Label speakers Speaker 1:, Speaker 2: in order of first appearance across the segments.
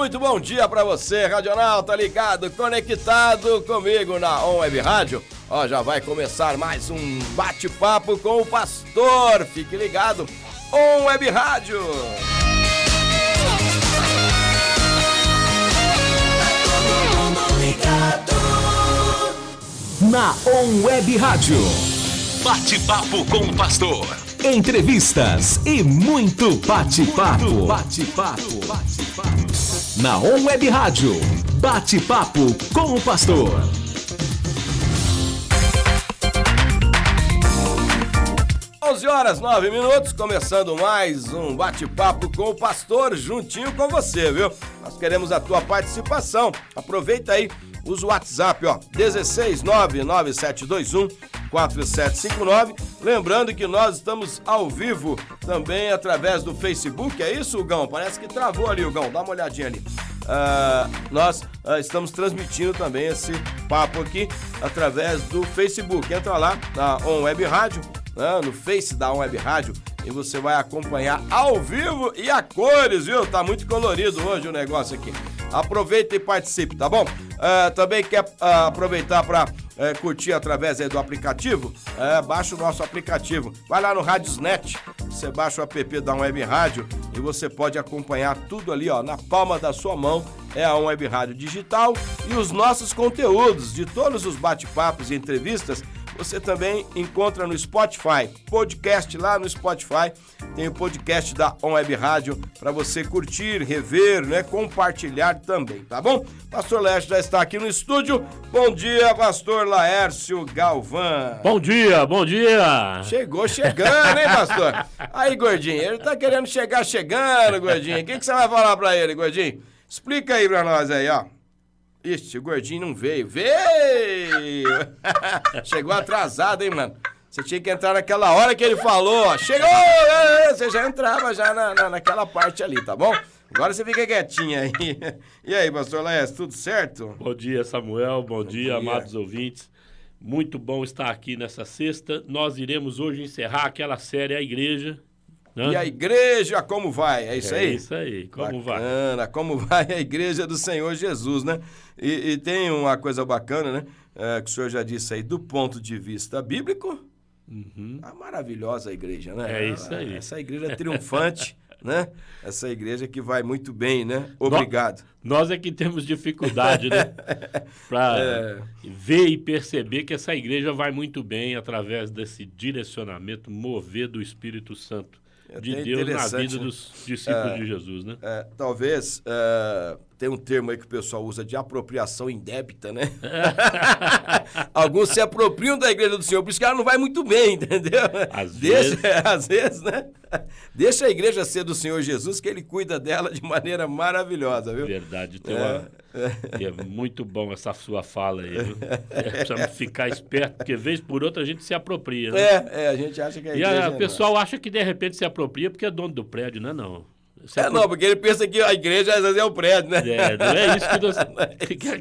Speaker 1: muito bom dia pra você, radionauta ligado, conectado comigo na On Web Rádio. Ó, já vai começar mais um bate-papo com o pastor. Fique ligado, On Web Rádio.
Speaker 2: Na On Web Rádio.
Speaker 3: Bate-papo com o pastor.
Speaker 2: Entrevistas e muito bate-papo. Na On Web Rádio. Bate-papo com o pastor.
Speaker 1: Horas 9 minutos, começando mais um bate-papo com o pastor, juntinho com você, viu? Nós queremos a tua participação. Aproveita aí, usa o WhatsApp, ó, 16997214759. Lembrando que nós estamos ao vivo também através do Facebook, é isso, Gão? Parece que travou ali, Gão, dá uma olhadinha ali. Nós estamos transmitindo também esse papo aqui através do Facebook. Entra lá na On Web Rádio, no Face da On Web Rádio, e você vai acompanhar ao vivo e a cores, viu? Tá muito colorido hoje o negócio aqui. Aproveita e participe, tá bom? Também quer aproveitar para curtir através aí do aplicativo? Baixa o nosso aplicativo. Vai lá no Radiosnet, você baixa o app da On Web Rádio e você pode acompanhar tudo ali, ó, na palma da sua mão. É a On Web Rádio Digital e os nossos conteúdos de todos os bate-papos e entrevistas você também encontra no Spotify, podcast lá no Spotify, tem o podcast da On Web Rádio para você curtir, rever, né, compartilhar também, tá bom? Pastor Laércio já está aqui no estúdio. Bom dia, pastor Laércio Galvão.
Speaker 4: Bom dia.
Speaker 1: Chegou chegando, hein, pastor? Aí, gordinho, ele tá querendo chegar chegando, gordinho. O que você vai falar para ele, gordinho? Explica aí para nós aí, ó. Ixi, o gordinho não veio. Veio! Chegou atrasado, hein, mano? Você tinha que entrar naquela hora que ele falou, ó. Chegou! Você já entrava já naquela parte ali, tá bom? Agora você fica quietinho aí. E aí, pastor Laércio, tudo certo?
Speaker 4: Bom dia, Samuel. Bom dia, amados ouvintes. Muito bom estar aqui nessa sexta. Nós iremos hoje encerrar aquela série A Igreja.
Speaker 1: E a igreja, como vai? É isso aí?
Speaker 4: É isso aí, como
Speaker 1: bacana, vai? Como vai a igreja do Senhor Jesus, né? E tem uma coisa bacana, né? Que o senhor já disse aí, do ponto de vista bíblico, maravilhosa a igreja, né?
Speaker 4: É isso aí.
Speaker 1: Essa igreja triunfante, né? Essa igreja que vai muito bem, né? Obrigado.
Speaker 4: Nós é que temos dificuldade, né? Para ver e perceber que essa igreja vai muito bem através desse direcionamento, mover do Espírito Santo de Deus na vida dos discípulos de Jesus, né?
Speaker 1: Talvez tem um termo aí que o pessoal usa de apropriação indébita, né? Alguns se apropriam da igreja do Senhor, por isso que ela não vai muito bem, entendeu?
Speaker 4: Às
Speaker 1: vezes, né? Deixa a igreja ser do Senhor Jesus, que ele cuida dela de maneira maravilhosa, viu?
Speaker 4: Verdade, é muito bom essa sua fala aí, viu? Precisamos ficar esperto, porque vez por outra a gente se apropria, né?
Speaker 1: A gente acha que a igreja...
Speaker 4: E o pessoal acha que de repente se apropria porque é dono do prédio, não é não.
Speaker 1: Não, porque ele pensa que a igreja às vezes é o prédio, né?
Speaker 4: Não é isso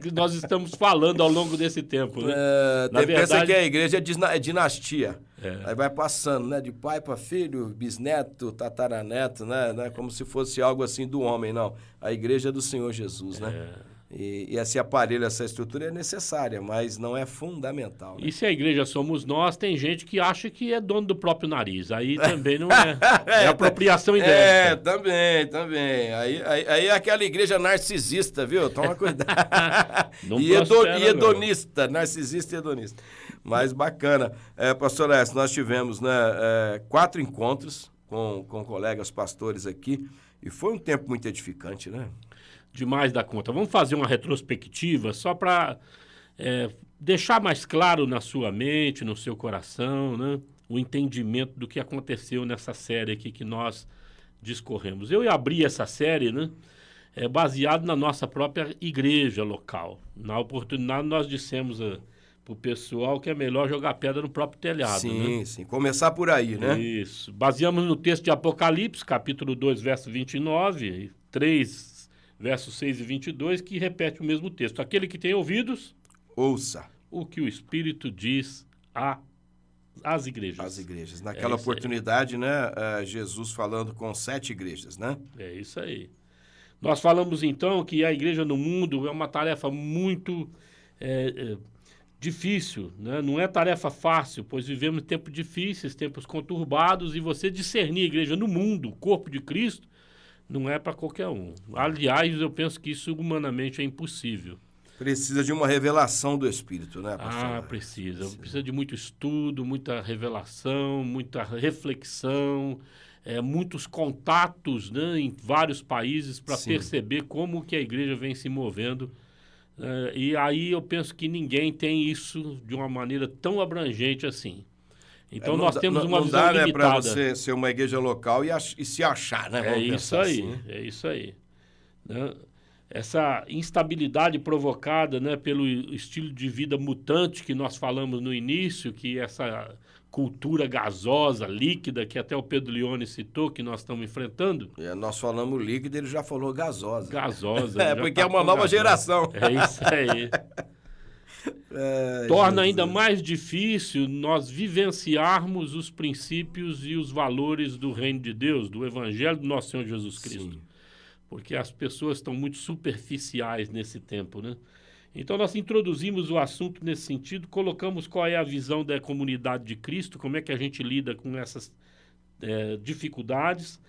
Speaker 4: que nós estamos falando ao longo desse tempo, né?
Speaker 1: Na verdade, pensa que a igreja é dinastia. Aí vai passando, né? De pai para filho, bisneto, tataraneto, né? Como se fosse algo assim do homem, não. A igreja é do Senhor Jesus, né? E esse aparelho, essa estrutura é necessária, mas não é fundamental. Né?
Speaker 4: E se a igreja somos nós, tem gente que acha que é dono do próprio nariz. Aí também não é. É apropriação indébita.
Speaker 1: Também. Aí é aquela igreja narcisista, viu? Toma cuidado.
Speaker 4: E
Speaker 1: hedonista, narcisista e hedonista. Mas bacana. Pastor Laércio, nós tivemos 4 encontros com colegas pastores aqui e foi um tempo muito edificante, né?
Speaker 4: Demais da conta. Vamos fazer uma retrospectiva só para deixar mais claro na sua mente, no seu coração, né, o entendimento do que aconteceu nessa série aqui que nós discorremos. Eu abri essa série, né, baseado na nossa própria igreja local. Na oportunidade nós dissemos para o pessoal que é melhor jogar pedra no próprio telhado.
Speaker 1: Sim, sim. Começar por aí, né?
Speaker 4: Isso. Baseamos no texto de Apocalipse, capítulo 2, verso 29, 3... versos 6 e 22, que repete o mesmo texto. Aquele que tem ouvidos,
Speaker 1: ouça
Speaker 4: o que o Espírito diz às igrejas.
Speaker 1: As igrejas. Naquela oportunidade, né, Jesus falando com 7 igrejas, né?
Speaker 4: É isso aí. Nós falamos, então, que a igreja no mundo é uma tarefa muito difícil, né? Não é tarefa fácil, pois vivemos tempos difíceis, tempos conturbados, e você discernir a igreja no mundo, o corpo de Cristo, não é para qualquer um. Aliás, eu penso que isso humanamente é impossível.
Speaker 1: Precisa de uma revelação do Espírito, né, pastor?
Speaker 4: Precisa. Precisa de muito estudo, muita revelação, muita reflexão, muitos contatos, né, em vários países para perceber como que a igreja vem se movendo. E aí eu penso que ninguém tem isso de uma maneira tão abrangente assim. Então nós temos uma visão limitada. Não dá, né, para
Speaker 1: você ser uma igreja local e se achar, né?
Speaker 4: É isso aí. Né? Essa instabilidade provocada, né, pelo estilo de vida mutante que nós falamos no início, que essa cultura gasosa, líquida, que até o Pedro Leone citou, que nós estamos enfrentando.
Speaker 1: Nós falamos líquida, ele já falou gasosa.
Speaker 4: Gasosa.
Speaker 1: Porque é uma nova geração.
Speaker 4: É isso aí. Torna ainda mais difícil nós vivenciarmos os princípios e os valores do reino de Deus, do evangelho do nosso Senhor Jesus Cristo. Sim. Porque as pessoas estão muito superficiais nesse tempo, né? Então nós introduzimos o assunto nesse sentido, colocamos qual é a visão da comunidade de Cristo, como é que a gente lida com essas dificuldades.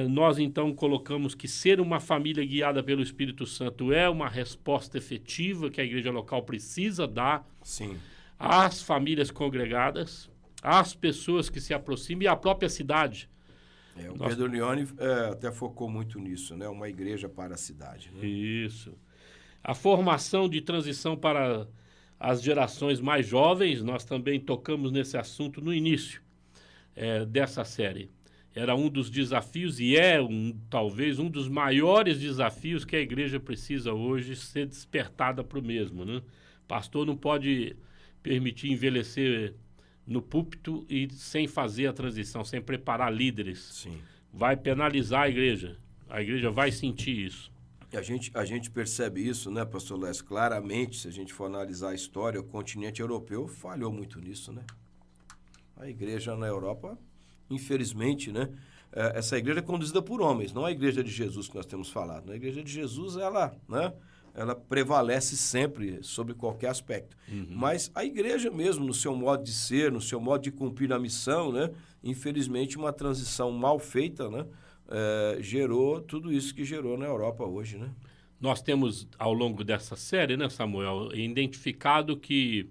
Speaker 4: Nós então colocamos que ser uma família guiada pelo Espírito Santo é uma resposta efetiva que a igreja local precisa dar às famílias congregadas, às pessoas que se aproximam e à própria cidade.
Speaker 1: O Pedro Leone até focou muito nisso, né? Uma igreja para a cidade. Né?
Speaker 4: Isso. A formação de transição para as gerações mais jovens, nós também tocamos nesse assunto no início dessa série. Era um dos desafios e talvez um dos maiores desafios que a igreja precisa hoje ser despertada para o mesmo, né? Pastor não pode permitir envelhecer no púlpito e sem fazer a transição, sem preparar líderes.
Speaker 1: Sim.
Speaker 4: Vai penalizar a igreja vai sentir isso.
Speaker 1: A gente percebe isso, né, pastor Lécio? Claramente, se a gente for analisar a história, o continente europeu falhou muito nisso, né? A igreja na Europa, infelizmente, né, essa igreja é conduzida por homens, não a igreja de Jesus que nós temos falado. A igreja de Jesus, ela prevalece sempre sobre qualquer aspecto. Mas a igreja mesmo, no seu modo de ser, no seu modo de cumprir a missão, né, infelizmente uma transição mal feita, né, gerou tudo isso que gerou na Europa hoje, né?
Speaker 4: Nós temos, ao longo dessa série, né, Samuel, identificado que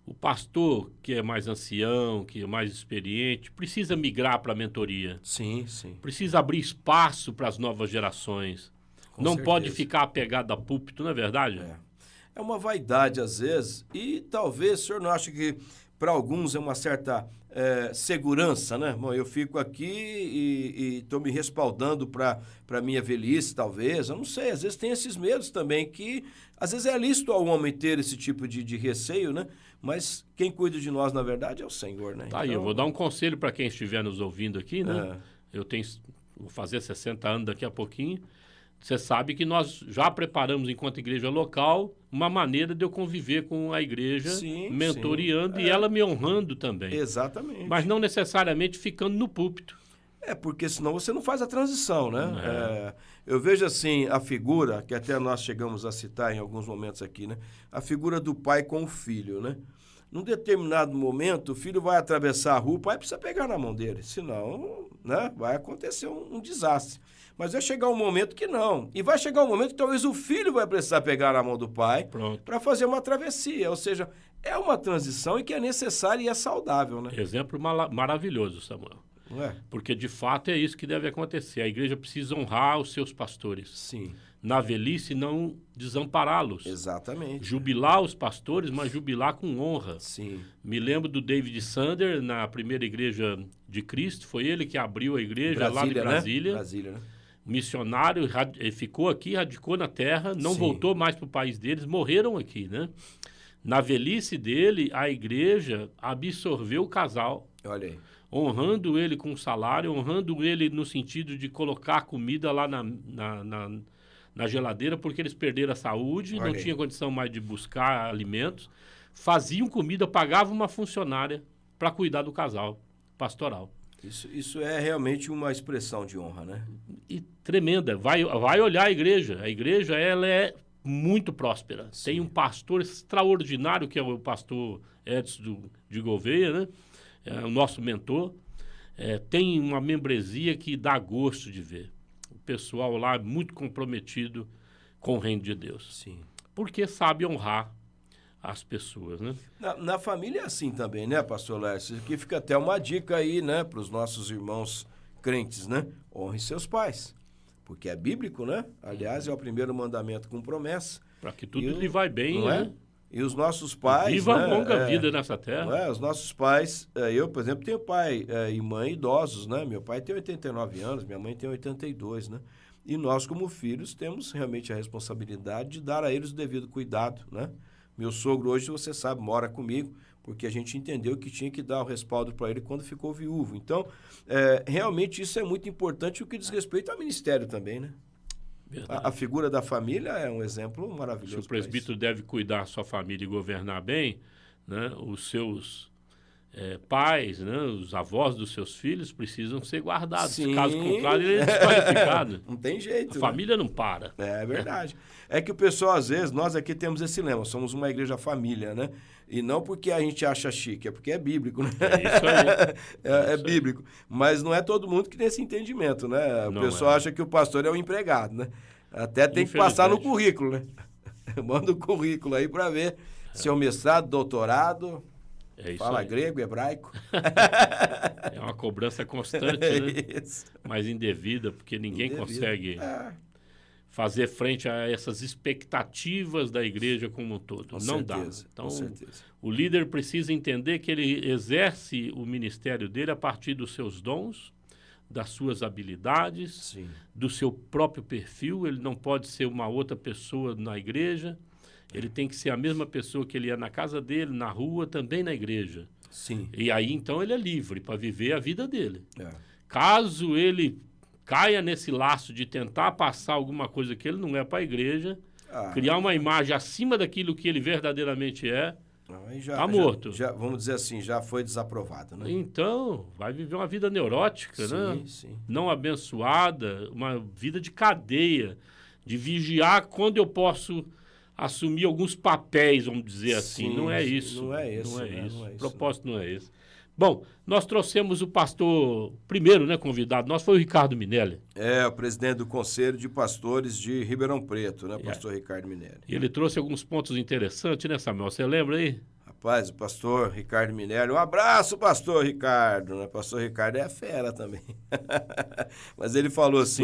Speaker 4: o pastor que é mais ancião, que é mais experiente, precisa migrar para a mentoria.
Speaker 1: Sim.
Speaker 4: Precisa abrir espaço para as novas gerações. Não pode ficar apegado a púlpito, não é verdade?
Speaker 1: É uma vaidade, às vezes, e talvez o senhor não acha que para alguns é uma certa segurança, né? Bom, eu fico aqui e estou me respaldando para a minha velhice, talvez. Eu não sei, às vezes tem esses medos também, que às vezes é lícito ao homem ter esse tipo de receio, né? Mas quem cuida de nós, na verdade, é o Senhor, né?
Speaker 4: Tá, então, eu vou dar um conselho para quem estiver nos ouvindo aqui, né? Vou fazer 60 anos daqui a pouquinho. Você sabe que nós já preparamos, enquanto igreja local, uma maneira de eu conviver com a igreja, mentoreando e ela me honrando também.
Speaker 1: Exatamente.
Speaker 4: Mas não necessariamente ficando no púlpito.
Speaker 1: Porque senão você não faz a transição, né? Eu vejo assim a figura, que até nós chegamos a citar em alguns momentos aqui, né? A figura do pai com o filho, né? Num determinado momento, o filho vai atravessar a rua, o pai precisa pegar na mão dele, senão, né, vai acontecer um desastre. Mas vai chegar um momento que não. E vai chegar um momento que talvez o filho vai precisar pegar na mão do pai para fazer uma travessia. Ou seja, é uma transição e que é necessária e é saudável, né?
Speaker 4: Exemplo maravilhoso, Samuel.
Speaker 1: Não é?
Speaker 4: Porque, de fato, é isso que deve acontecer. A igreja precisa honrar os seus pastores.
Speaker 1: Sim.
Speaker 4: Na velhice, não desampará-los.
Speaker 1: Exatamente.
Speaker 4: Jubilar os pastores, mas jubilar com honra.
Speaker 1: Sim.
Speaker 4: Me lembro do David Sander, na primeira igreja de Cristo. Foi ele que abriu a igreja lá de Brasília.
Speaker 1: Né? Brasília, né?
Speaker 4: Missionário, ficou aqui, radicou na terra, não voltou mais para o país deles, morreram aqui, né? Na velhice dele, a igreja absorveu o casal.
Speaker 1: Olha aí.
Speaker 4: Honrando ele com salário, honrando ele no sentido de colocar comida lá na geladeira, porque eles perderam a saúde, não tinha condição mais de buscar alimentos. Faziam comida, pagavam uma funcionária para cuidar do casal pastoral.
Speaker 1: Isso é realmente uma expressão de honra, né?
Speaker 4: E tremenda. Vai olhar a igreja. A igreja, ela é muito próspera.
Speaker 1: Sim.
Speaker 4: Tem um pastor extraordinário, que é o pastor Edson de Gouveia, né? É o nosso mentor. Tem uma membresia que dá gosto de ver. O pessoal lá é muito comprometido com o reino de Deus.
Speaker 1: Sim.
Speaker 4: Porque sabe honrar as pessoas, né?
Speaker 1: Na família é assim também, né, pastor Lécio? Aqui fica até uma dica aí, né, para os nossos irmãos crentes, né? Honre seus pais, porque é bíblico, né? Aliás, é o primeiro mandamento com promessa.
Speaker 4: Para que tudo lhe vai bem,
Speaker 1: não
Speaker 4: né?
Speaker 1: E os nossos pais...
Speaker 4: Viva
Speaker 1: né,
Speaker 4: a longa vida nessa terra.
Speaker 1: Não é? Os nossos pais... eu, por exemplo, tenho pai e mãe idosos, né? Meu pai tem 89 anos, minha mãe tem 82, né? E nós, como filhos, temos realmente a responsabilidade de dar a eles o devido cuidado, né? Meu sogro hoje, você sabe, mora comigo, porque a gente entendeu que tinha que dar o respaldo para ele quando ficou viúvo. Então, realmente isso é muito importante, o que diz respeito ao ministério também, né? A figura da família é um exemplo maravilhoso.
Speaker 4: Se o presbítero deve cuidar da sua família e governar bem, né, os seus pais, né, os avós dos seus filhos precisam ser guardados.
Speaker 1: Sim.
Speaker 4: Caso contrário, ele é desqualificado.
Speaker 1: Não tem jeito.
Speaker 4: A família não para.
Speaker 1: É verdade. É que o pessoal, às vezes, nós aqui temos esse lema, somos uma igreja família, né? E não porque a gente acha chique, é porque é bíblico, né?
Speaker 4: É isso aí.
Speaker 1: É bíblico. Mas não é todo mundo que tem esse entendimento, né? O pessoal acha que o pastor é o empregado, né? Até tem que passar no currículo, né? Manda o currículo aí para ver se é o mestrado, doutorado, fala
Speaker 4: aí.
Speaker 1: grego, hebraico.
Speaker 4: É uma cobrança constante, né?
Speaker 1: Isso.
Speaker 4: Mas indevida, porque ninguém consegue fazer frente a essas expectativas da igreja como um todo. Não dá. Então, o líder precisa entender que ele exerce o ministério dele a partir dos seus dons, das suas habilidades,
Speaker 1: Sim.
Speaker 4: do seu próprio perfil. Ele não pode ser uma outra pessoa na igreja. Ele tem que ser a mesma pessoa que ele é na casa dele, na rua, também na igreja.
Speaker 1: Sim.
Speaker 4: E aí, então, ele é livre para viver a vida dele.
Speaker 1: É.
Speaker 4: Caso ele caia nesse laço de tentar passar alguma coisa que ele não é para a igreja, criar uma imagem acima daquilo que ele verdadeiramente é, tá morto.
Speaker 1: Vamos dizer assim, já foi desaprovado, né?
Speaker 4: Então, vai viver uma vida neurótica, né?
Speaker 1: Sim.
Speaker 4: Não abençoada, uma vida de cadeia, de vigiar quando eu posso assumir alguns papéis, vamos dizer assim. Não é isso.
Speaker 1: Não é isso.
Speaker 4: O propósito não é esse. Bom, nós trouxemos o pastor primeiro, né, convidado nosso, foi o Ricardo Minelli.
Speaker 1: O presidente do Conselho de Pastores de Ribeirão Preto, né, pastor Ricardo Minelli.
Speaker 4: E ele trouxe alguns pontos interessantes, né, Samuel? Você lembra aí?
Speaker 1: Rapaz, o pastor Ricardo Minelli, um abraço, pastor Ricardo, né? Pastor Ricardo é fera também. Mas ele falou assim,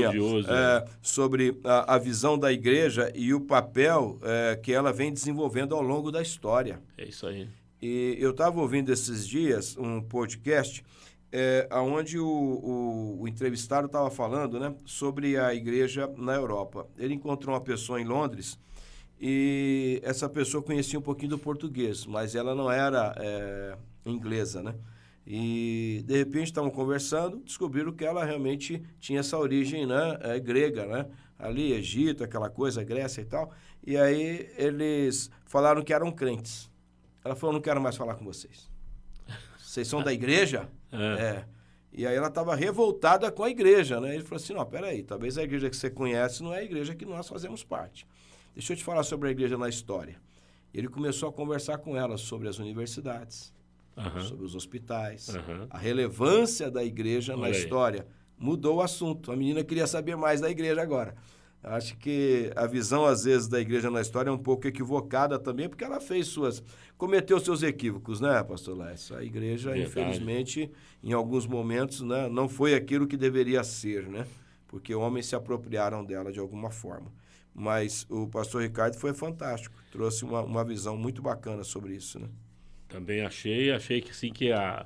Speaker 1: sobre a visão da igreja e o papel que ela vem desenvolvendo ao longo da história.
Speaker 4: É isso aí.
Speaker 1: E eu estava ouvindo esses dias um podcast onde o entrevistado estava falando, né, sobre a igreja na Europa. Ele encontrou uma pessoa em Londres e essa pessoa conhecia um pouquinho do português, mas ela não era inglesa, né? E, de repente, estavam conversando, descobriram que ela realmente tinha essa origem, né, grega, né? Ali, Egito, aquela coisa, Grécia e tal. E aí eles falaram que eram crentes. Ela falou, não quero mais falar com vocês. Vocês são da igreja? E aí ela estava revoltada com a igreja, né? Ele falou assim, não, peraí, talvez a igreja que você conhece não é a igreja que nós fazemos parte. Deixa eu te falar sobre a igreja na história. Ele começou a conversar com ela sobre as universidades, sobre os hospitais, a relevância da igreja na história. Mudou o assunto. A menina queria saber mais da igreja agora. Acho que a visão, às vezes, da igreja na história é um pouco equivocada também, porque ela cometeu seus equívocos, né, pastor Lécio? A igreja, infelizmente, em alguns momentos, né, não foi aquilo que deveria ser, né? Porque homens se apropriaram dela de alguma forma. Mas o pastor Ricardo foi fantástico, trouxe uma visão muito bacana sobre isso, né?
Speaker 4: Também achei que sim, que a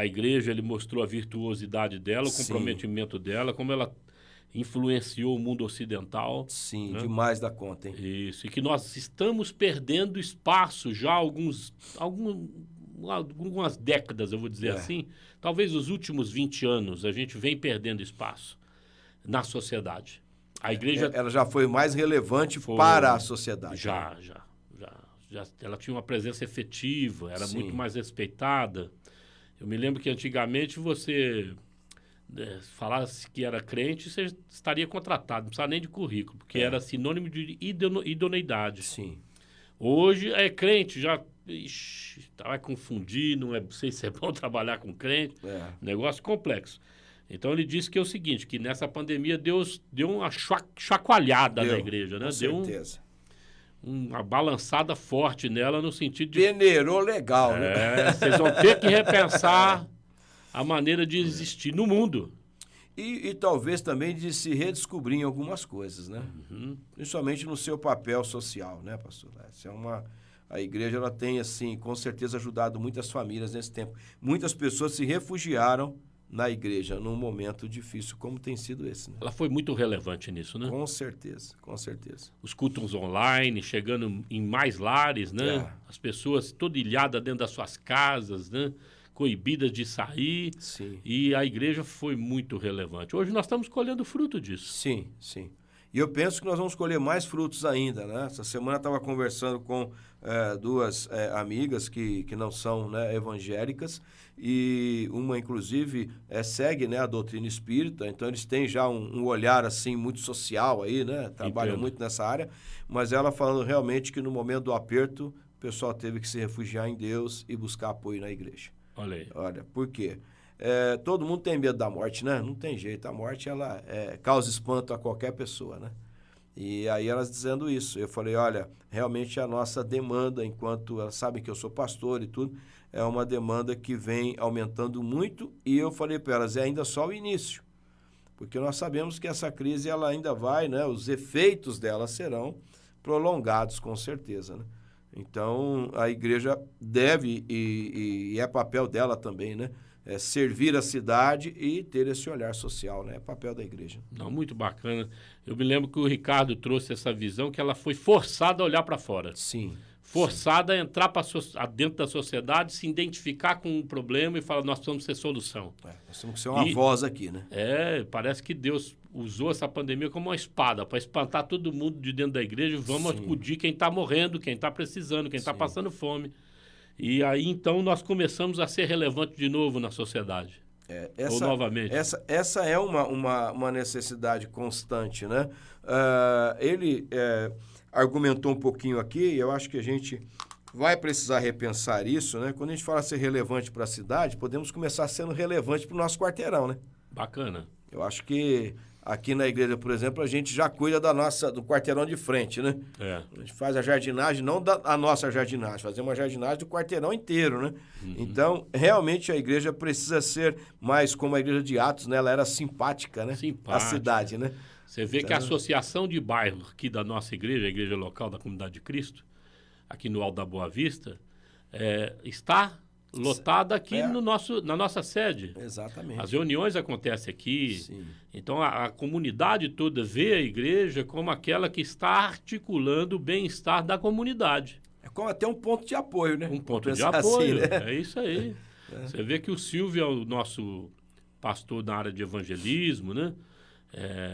Speaker 4: igreja, ele mostrou a virtuosidade dela, o comprometimento dela, como ela influenciou o mundo ocidental.
Speaker 1: Sim,
Speaker 4: né?
Speaker 1: Demais da conta, hein?
Speaker 4: Isso, e que nós estamos perdendo espaço já há algumas décadas, eu vou dizer assim. Talvez os últimos 20 anos a gente vem perdendo espaço na sociedade. A igreja...
Speaker 1: Ela já foi mais relevante para a sociedade.
Speaker 4: Já. Ela tinha uma presença efetiva, era muito mais respeitada. Eu me lembro que antigamente você falasse que era crente, você estaria contratado, não precisava nem de currículo, porque era sinônimo de idoneidade.
Speaker 1: Sim.
Speaker 4: Hoje é crente, já vai confundir, não sei se é bom trabalhar com crente, negócio complexo. Então ele disse que é o seguinte, que nessa pandemia Deus deu uma chacoalhada na igreja, né?
Speaker 1: Com certeza.
Speaker 4: Uma balançada forte nela no sentido de...
Speaker 1: Peneirou legal, né?
Speaker 4: Vocês vão ter que repensar a maneira de existir no mundo.
Speaker 1: E talvez também de se redescobrir em algumas coisas, né? Principalmente no seu papel social, né, pastor? A igreja, ela tem, assim, com certeza ajudado muitas famílias nesse tempo. Muitas pessoas se refugiaram na igreja num momento difícil, como tem sido esse, né?
Speaker 4: Ela foi muito relevante nisso, né?
Speaker 1: Com certeza, com certeza.
Speaker 4: Os cultos online, chegando em mais lares, né? As pessoas toda ilhada dentro das suas casas, né? Coibidas de sair.
Speaker 1: Sim.
Speaker 4: E a igreja foi muito relevante. Hoje nós estamos colhendo fruto disso.
Speaker 1: Sim, sim. E eu penso que nós vamos colher mais frutos ainda, né? Essa semana eu estava conversando com duas amigas que não são, né, evangélicas, e uma, inclusive, segue, né, a doutrina espírita, então eles têm já um olhar, assim, muito social aí, né? Trabalham muito nessa área, mas ela falando realmente que no momento do aperto, o pessoal teve que se refugiar em Deus e buscar apoio na igreja.
Speaker 4: Olha aí.
Speaker 1: Olha, por quê? Todo mundo tem medo da morte, né? Não tem jeito. A morte, ela causa espanto a qualquer pessoa, né? E aí elas dizendo isso. Eu falei, olha, realmente a nossa demanda, enquanto elas sabem que eu sou pastor e tudo, é uma demanda que vem aumentando muito. E eu falei para elas, é ainda só o início. Porque nós sabemos que essa crise, ela ainda vai, né? Os efeitos dela serão prolongados, com certeza, né? Então, a igreja deve, e é papel dela também, né? Servir a cidade e ter esse olhar social, né? É papel da igreja.
Speaker 4: Não, muito bacana. Eu me lembro que o Ricardo trouxe essa visão que ela foi forçada a olhar para fora.
Speaker 1: Sim.
Speaker 4: Forçada a entrar dentro da sociedade, se identificar com um problema e falar, nós precisamos ser solução.
Speaker 1: Nós temos que ser uma voz aqui, né?
Speaker 4: Parece que Deus usou essa pandemia como uma espada para espantar todo mundo de dentro da igreja. Vamos acudir quem está morrendo, quem está precisando, quem está passando fome. E aí, então, nós começamos a ser relevantes de novo na sociedade. Ou novamente.
Speaker 1: Essa é uma necessidade constante, né? Ele argumentou um pouquinho aqui, e eu acho que a gente vai precisar repensar isso, né? Quando a gente fala ser relevante para a cidade, podemos começar sendo relevante para o nosso quarteirão, né?
Speaker 4: Bacana.
Speaker 1: Eu acho que aqui na igreja, por exemplo, a gente já cuida do quarteirão de frente, né? A gente faz a jardinagem, não a nossa jardinagem, fazer uma jardinagem do quarteirão inteiro, né? Então, realmente a igreja precisa ser mais como a igreja de Atos, né? Ela era simpática, né? A cidade, né?
Speaker 4: Você vê que a associação de bairro aqui da nossa igreja, a igreja local da Comunidade de Cristo, aqui no Alto da Boa Vista, está lotada aqui na nossa sede.
Speaker 1: Exatamente.
Speaker 4: As reuniões acontecem aqui.
Speaker 1: Sim.
Speaker 4: Então, a comunidade toda vê a igreja como aquela que está articulando o bem-estar da comunidade.
Speaker 1: É como até um ponto de apoio, né?
Speaker 4: Um ponto de apoio,
Speaker 1: assim, né?
Speaker 4: É isso aí. Você vê que o Silvio é o nosso pastor na área de evangelismo, né?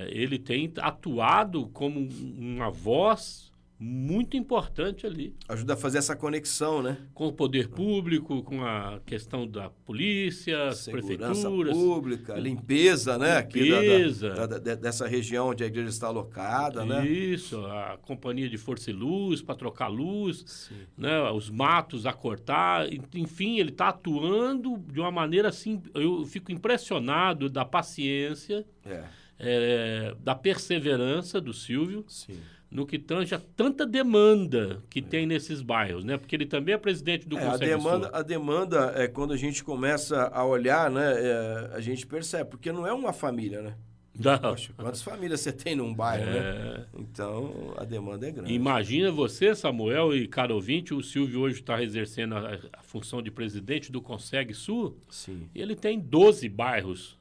Speaker 4: Ele tem atuado como uma voz muito importante ali.
Speaker 1: Ajuda a fazer essa conexão, né?
Speaker 4: Com o poder público, com a questão da polícia,
Speaker 1: segurança
Speaker 4: prefeituras.
Speaker 1: Pública, limpeza, né?
Speaker 4: Limpeza.
Speaker 1: Aqui dessa região onde a igreja está alocada, né?
Speaker 4: Isso, a companhia de força e luz para trocar luz, né? Os matos a cortar, enfim, ele está atuando de uma maneira assim, eu fico impressionado da paciência, da perseverança do Silvio.
Speaker 1: Sim.
Speaker 4: No que tange a tanta demanda que tem nesses bairros, né? Porque ele também é presidente do Conselho Sul.
Speaker 1: A demanda, quando a gente começa a olhar, né, a gente percebe, porque não é uma família, né?
Speaker 4: Não.
Speaker 1: Poxa, quantas famílias você tem num bairro, né? Então, a demanda é grande.
Speaker 4: Imagina você, Samuel e caro ouvinte, o Silvio hoje está exercendo a função de presidente do Conselho Sul.
Speaker 1: Sim.
Speaker 4: E ele tem 12 bairros.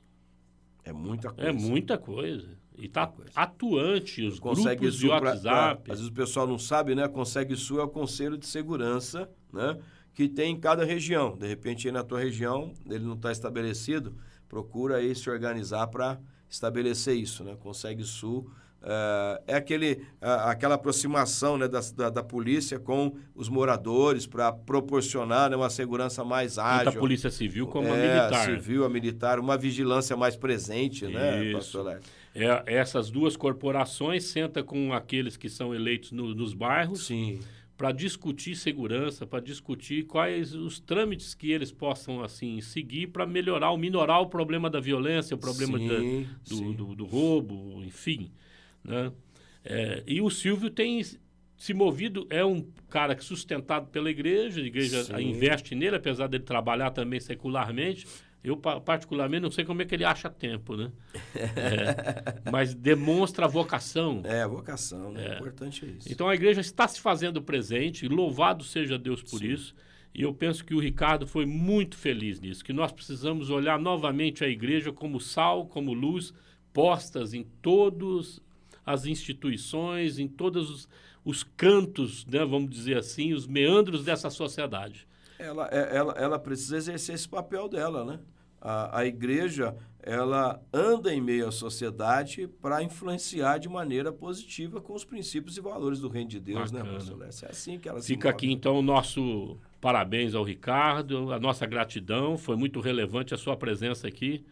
Speaker 1: É muita coisa.
Speaker 4: É muita coisa. E está atuante, os
Speaker 1: Consegue
Speaker 4: grupos de WhatsApp.
Speaker 1: Às vezes o pessoal não sabe, né? Conselho Sul é o Conselho de Segurança, né? Que tem em cada região. De repente, aí na tua região, ele não está estabelecido, procura aí se organizar para estabelecer isso, né? Conselho Sul É aquela aproximação, né, da polícia com os moradores para proporcionar, né, uma segurança mais ágil.
Speaker 4: Tanto a polícia civil como a militar.
Speaker 1: A civil, a militar, uma vigilância mais presente, né, pastor Lécio?
Speaker 4: Essas duas corporações sentam com aqueles que são eleitos nos bairros para discutir segurança, para discutir quais os trâmites que eles possam assim seguir para melhorar ou minorar o problema da violência, o problema do roubo, enfim. Né? E o Silvio tem se movido, é um cara que sustentado pela igreja, a igreja investe nele, apesar dele trabalhar também secularmente. Eu, particularmente, não sei como é que ele acha tempo, né? Mas demonstra a vocação.
Speaker 1: A vocação, né? É importante isso.
Speaker 4: Então, a igreja está se fazendo presente, e louvado seja Deus por isso. E eu penso que o Ricardo foi muito feliz nisso, que nós precisamos olhar novamente a igreja como sal, como luz, postas em todas as instituições, em todos os cantos, né, vamos dizer assim, os meandros dessa sociedade.
Speaker 1: Ela precisa exercer esse papel dela, né? A igreja, ela anda em meio à sociedade para influenciar de maneira positiva com os princípios e valores do reino de Deus,
Speaker 4: bacana,
Speaker 1: né, pastor Lécio? É assim que ela se
Speaker 4: Fica
Speaker 1: move.
Speaker 4: aqui, então, o nosso parabéns ao Ricardo, a nossa gratidão, foi muito relevante a sua presença aqui.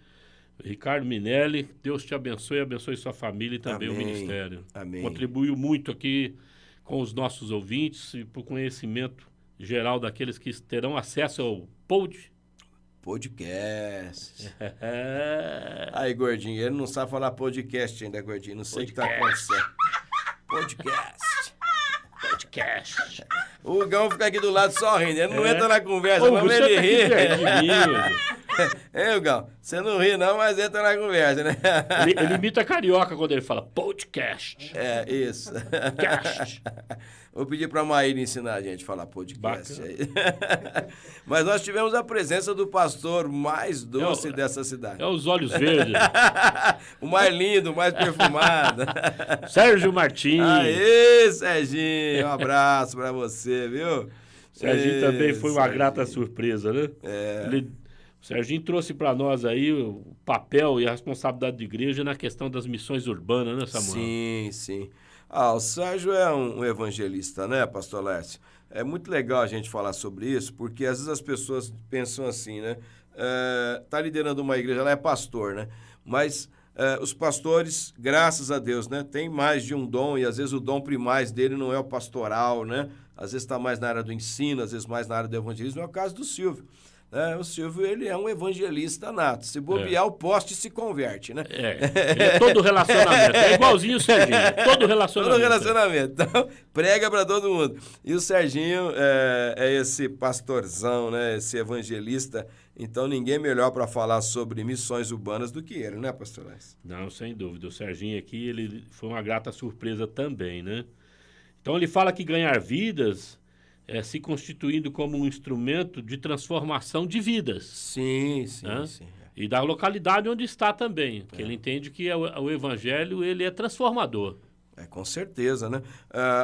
Speaker 4: Ricardo Minelli, Deus te abençoe, abençoe sua família e também o ministério.
Speaker 1: Amém.
Speaker 4: Contribuiu muito aqui com os nossos ouvintes e para o conhecimento geral daqueles que terão acesso ao
Speaker 1: podcast. Aí, gordinho, ele não sabe falar podcast ainda, gordinho. Não sei o que tá acontecendo. Podcast. O Gão fica aqui do lado só rindo. Ele não entra na conversa, não, ele ri. Gão, você não ri não, mas entra na conversa, né?
Speaker 4: Ele imita carioca quando ele fala podcast.
Speaker 1: Isso. Podcast. Vou pedir pra Maíra ensinar a gente a falar podcast aí. Mas nós tivemos a presença do pastor mais doce dessa cidade.
Speaker 4: É os olhos verdes.
Speaker 1: O mais lindo, o mais perfumado.
Speaker 4: Sérgio Martins.
Speaker 1: Aê, Serginho. Um abraço pra você, viu?
Speaker 4: Serginho também foi uma grata surpresa, né? O Serginho trouxe para nós aí o papel e a responsabilidade da igreja na questão das missões urbanas, né, Samuel?
Speaker 1: Sim. O Sérgio é um evangelista, né, pastor Lécio? É muito legal a gente falar sobre isso, porque às vezes as pessoas pensam assim, né? Tá liderando uma igreja, ela é pastor, né? Mas os pastores, graças a Deus, né? Tem mais de um dom e às vezes o dom primaz dele não é o pastoral, né? Às vezes está mais na área do ensino, às vezes mais na área do evangelismo. É o caso do Silvio. O Silvio, ele é um evangelista nato. Se bobear, o poste se converte, né?
Speaker 4: Ele é todo relacionamento. É igualzinho o Serginho. Todo relacionamento.
Speaker 1: Todo relacionamento. Então, prega para todo mundo. E o Serginho é esse pastorzão, né? Esse evangelista. Então, ninguém melhor para falar sobre missões urbanas do que ele, né, pastor Lécio?
Speaker 4: Não, sem dúvida. O Serginho aqui, ele foi uma grata surpresa também, né? Então, ele fala que ganhar vidas se constituindo como um instrumento de transformação de vidas.
Speaker 1: Sim.
Speaker 4: E da localidade onde está também, porque ele entende que o evangelho ele é transformador.
Speaker 1: Com certeza, né?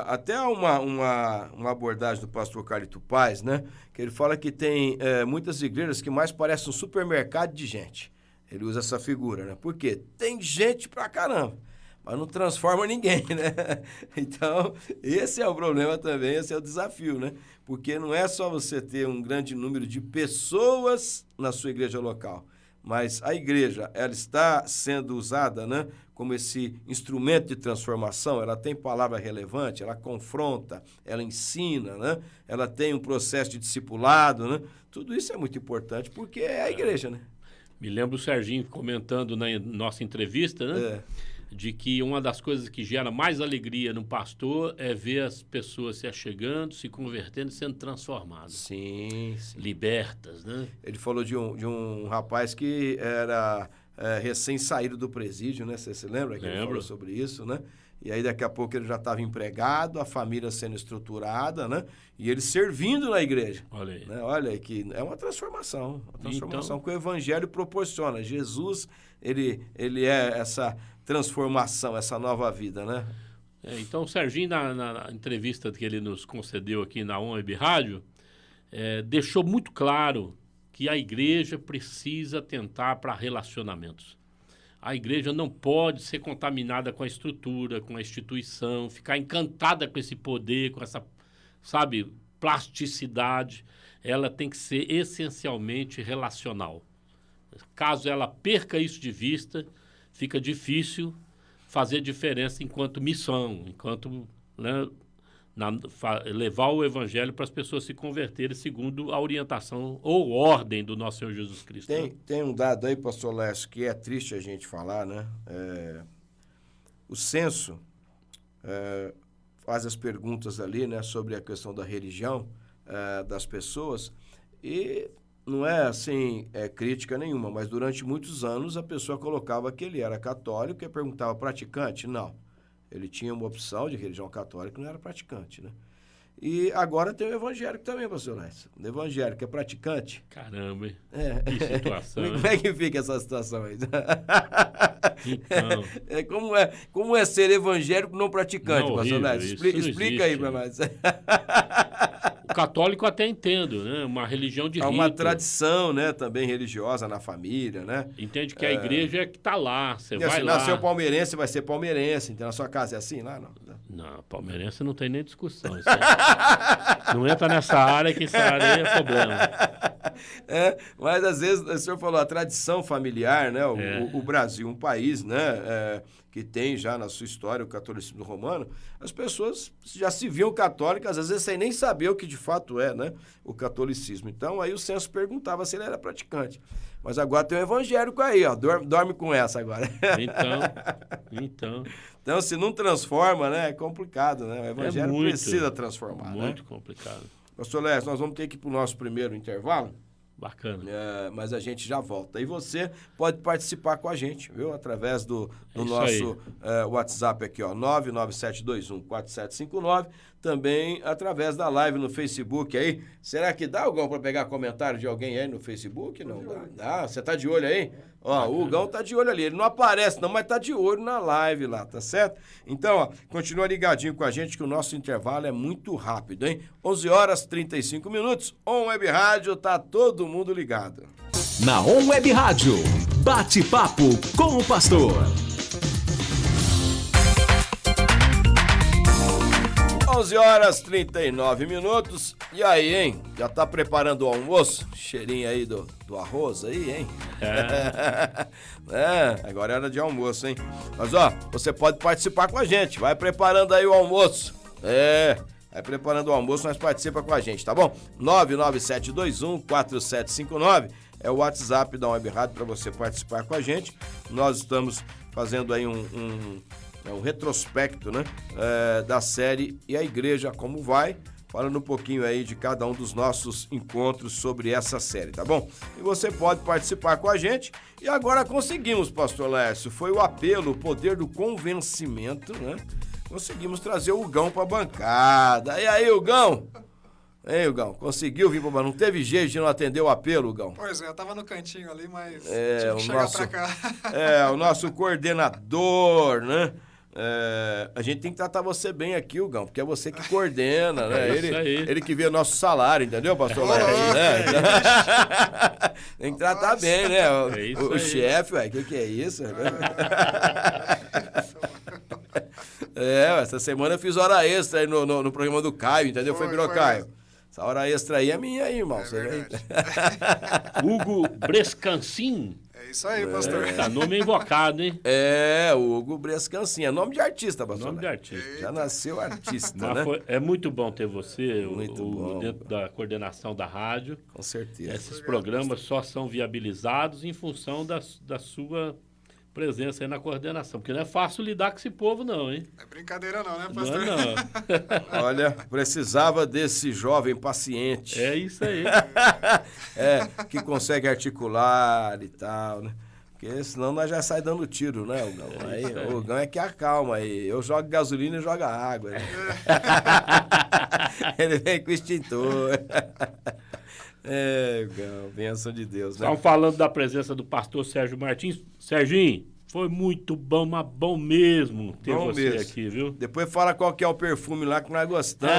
Speaker 1: Até uma abordagem do pastor Carlito Paz, né? Que ele fala que tem muitas igrejas que mais parecem um supermercado de gente. Ele usa essa figura, né? Porque tem gente pra caramba, mas não transforma ninguém, né? Então, esse é o problema também, esse é o desafio, né? Porque não é só você ter um grande número de pessoas na sua igreja local, mas a igreja, ela está sendo usada, né, como esse instrumento de transformação. Ela tem palavra relevante, ela confronta, ela ensina, né? Ela tem um processo de discipulado, né? Tudo isso é muito importante, porque é a igreja, né?
Speaker 4: Me lembro o Serginho comentando na nossa entrevista, né? De que uma das coisas que gera mais alegria no pastor é ver as pessoas se achegando, se convertendo e sendo transformadas.
Speaker 1: Sim.
Speaker 4: Libertas, né?
Speaker 1: Ele falou de um rapaz que era recém-saído do presídio, né? Você se lembra que ele falou sobre isso, né? E aí daqui a pouco ele já estava empregado, a família sendo estruturada, né? E ele servindo na igreja.
Speaker 4: Olha aí.
Speaker 1: Né? Olha aí que é uma transformação então, que o evangelho proporciona. Jesus, ele é essa transformação, essa nova vida, né?
Speaker 4: Então, o Serginho, na entrevista que ele nos concedeu aqui na ONB Rádio, deixou muito claro que a igreja precisa atentar para relacionamentos. A igreja não pode ser contaminada com a estrutura, com a instituição, ficar encantada com esse poder, com essa, sabe, plasticidade. Ela tem que ser essencialmente relacional. Caso ela perca isso de vista, fica difícil fazer diferença enquanto missão, enquanto, né, levar o evangelho para as pessoas se converterem segundo a orientação ou ordem do nosso Senhor Jesus Cristo.
Speaker 1: Tem um dado aí, pastor Lécio, que é triste a gente falar, né? O censo faz as perguntas ali, né, sobre a questão da religião das pessoas, e não é assim crítica nenhuma, mas durante muitos anos a pessoa colocava que ele era católico e perguntava, praticante? Não. Ele tinha uma opção de religião católica e não era praticante, né? E agora tem o evangélico também, pastor Lécio. O evangélico é praticante.
Speaker 4: Caramba, hein? Que situação.
Speaker 1: Como é que fica essa situação aí?
Speaker 4: Então.
Speaker 1: Como é ser evangélico não praticante,
Speaker 4: Não,
Speaker 1: pastor
Speaker 4: horrível,
Speaker 1: Lécio?
Speaker 4: isso não
Speaker 1: Explica aí
Speaker 4: existe.
Speaker 1: para nós.
Speaker 4: O católico até entendo, né? Uma religião de
Speaker 1: Há
Speaker 4: rito.
Speaker 1: uma tradição, né, também religiosa na família, né?
Speaker 4: Entende que a igreja é que tá lá, você
Speaker 1: E
Speaker 4: vai
Speaker 1: assim,
Speaker 4: lá.
Speaker 1: nasceu palmeirense, vai ser palmeirense. Então, na sua casa é assim lá? Não.
Speaker 4: Não, palmeirense não tem nem discussão. Isso aí. Não entra nessa área, que essa área é problema.
Speaker 1: Mas às vezes, o senhor falou, a tradição familiar, né? O Brasil, um país, né? Que tem já na sua história o catolicismo romano, as pessoas já se viam católicas, às vezes sem nem saber o que de fato é, né? O catolicismo. Então, aí o censo perguntava se ele era praticante. Mas agora tem um evangélico aí, ó, dorme com essa agora.
Speaker 4: Então.
Speaker 1: Então, se não transforma, né? É complicado, né? O evangélico precisa transformar,
Speaker 4: muito complicado.
Speaker 1: Pastor Lécio, nós vamos ter que ir para o nosso primeiro intervalo.
Speaker 4: Bacana.
Speaker 1: Mas a gente já volta. E você pode participar com a gente, viu? Através do
Speaker 4: isso
Speaker 1: nosso WhatsApp aqui, ó, 997214759. Também através da live no Facebook aí. Será que dá, Hugão, para pegar comentário de alguém aí no Facebook? Não dá. Você tá de olho aí? Ó, o Hugão tá de olho ali. Ele não aparece não, mas tá de olho na live lá, tá certo? Então, ó, continua ligadinho com a gente que o nosso intervalo é muito rápido, hein? 11h35. On Web Rádio, tá todo mundo ligado.
Speaker 2: Na On Web Rádio, bate-papo com o pastor.
Speaker 1: 11h39. E aí, hein? Já tá preparando o almoço? Cheirinho aí do arroz aí, hein? Agora é hora de almoço, hein? Mas, ó, você pode participar com a gente. Vai preparando aí o almoço. Vai preparando o almoço, nós participa com a gente, tá bom? 997214759 é o WhatsApp da Web Rádio para você participar com a gente. Nós estamos fazendo aí um retrospecto, né, da série E a Igreja Como Vai, falando um pouquinho aí de cada um dos nossos encontros sobre essa série, tá bom? E você pode participar com a gente. E agora conseguimos, pastor Lécio, foi o apelo, o poder do convencimento, né? Conseguimos trazer o Hugão pra bancada. E aí, Hugão? Hein, Hugão? Conseguiu vir pra bancada? Não teve jeito de não atender o apelo, Hugão?
Speaker 5: Pois é, eu tava no cantinho ali, mas tive que chegar pra cá.
Speaker 1: O nosso coordenador, né? A gente tem que tratar você bem aqui, Hugão, porque é você que coordena, né? Ele que vê o nosso salário, entendeu, pastor Léo? Tem que tratar bem, né? O chefe, ué, que é isso? Essa semana eu fiz hora extra aí no programa do Caio, entendeu? Foi Caio. Essa hora extra aí é minha aí, irmão.
Speaker 4: Hugo Brescancin.
Speaker 5: É isso aí, pastor.
Speaker 4: Tá nome invocado, hein?
Speaker 1: O Hugo Brescancin. É nome de artista, pastor.
Speaker 4: Nome de artista.
Speaker 1: Já nasceu artista,
Speaker 4: né?
Speaker 1: É
Speaker 4: muito bom ter você
Speaker 1: bom.
Speaker 4: Dentro da coordenação da rádio.
Speaker 1: Com certeza.
Speaker 4: Esses programas só são viabilizados em função da sua presença aí na coordenação, porque não é fácil lidar com esse povo não, hein?
Speaker 5: Não é brincadeira não, né, pastor?
Speaker 4: Não.
Speaker 1: Olha, precisava desse jovem paciente.
Speaker 4: É isso aí.
Speaker 1: Que consegue articular e tal, né? Porque senão nós já sai dando tiro, né, Hugão? O Hugão é que acalma aí. Eu jogo gasolina e jogo água. Né? Ele vem com extintor. Hugão, bênção de Deus, né?
Speaker 4: Estamos falando da presença do pastor Sérgio Martins. Serginho, foi muito bom, mas bom mesmo ter você aqui, viu?
Speaker 1: Depois fala qual que é o perfume lá que nós gostamos.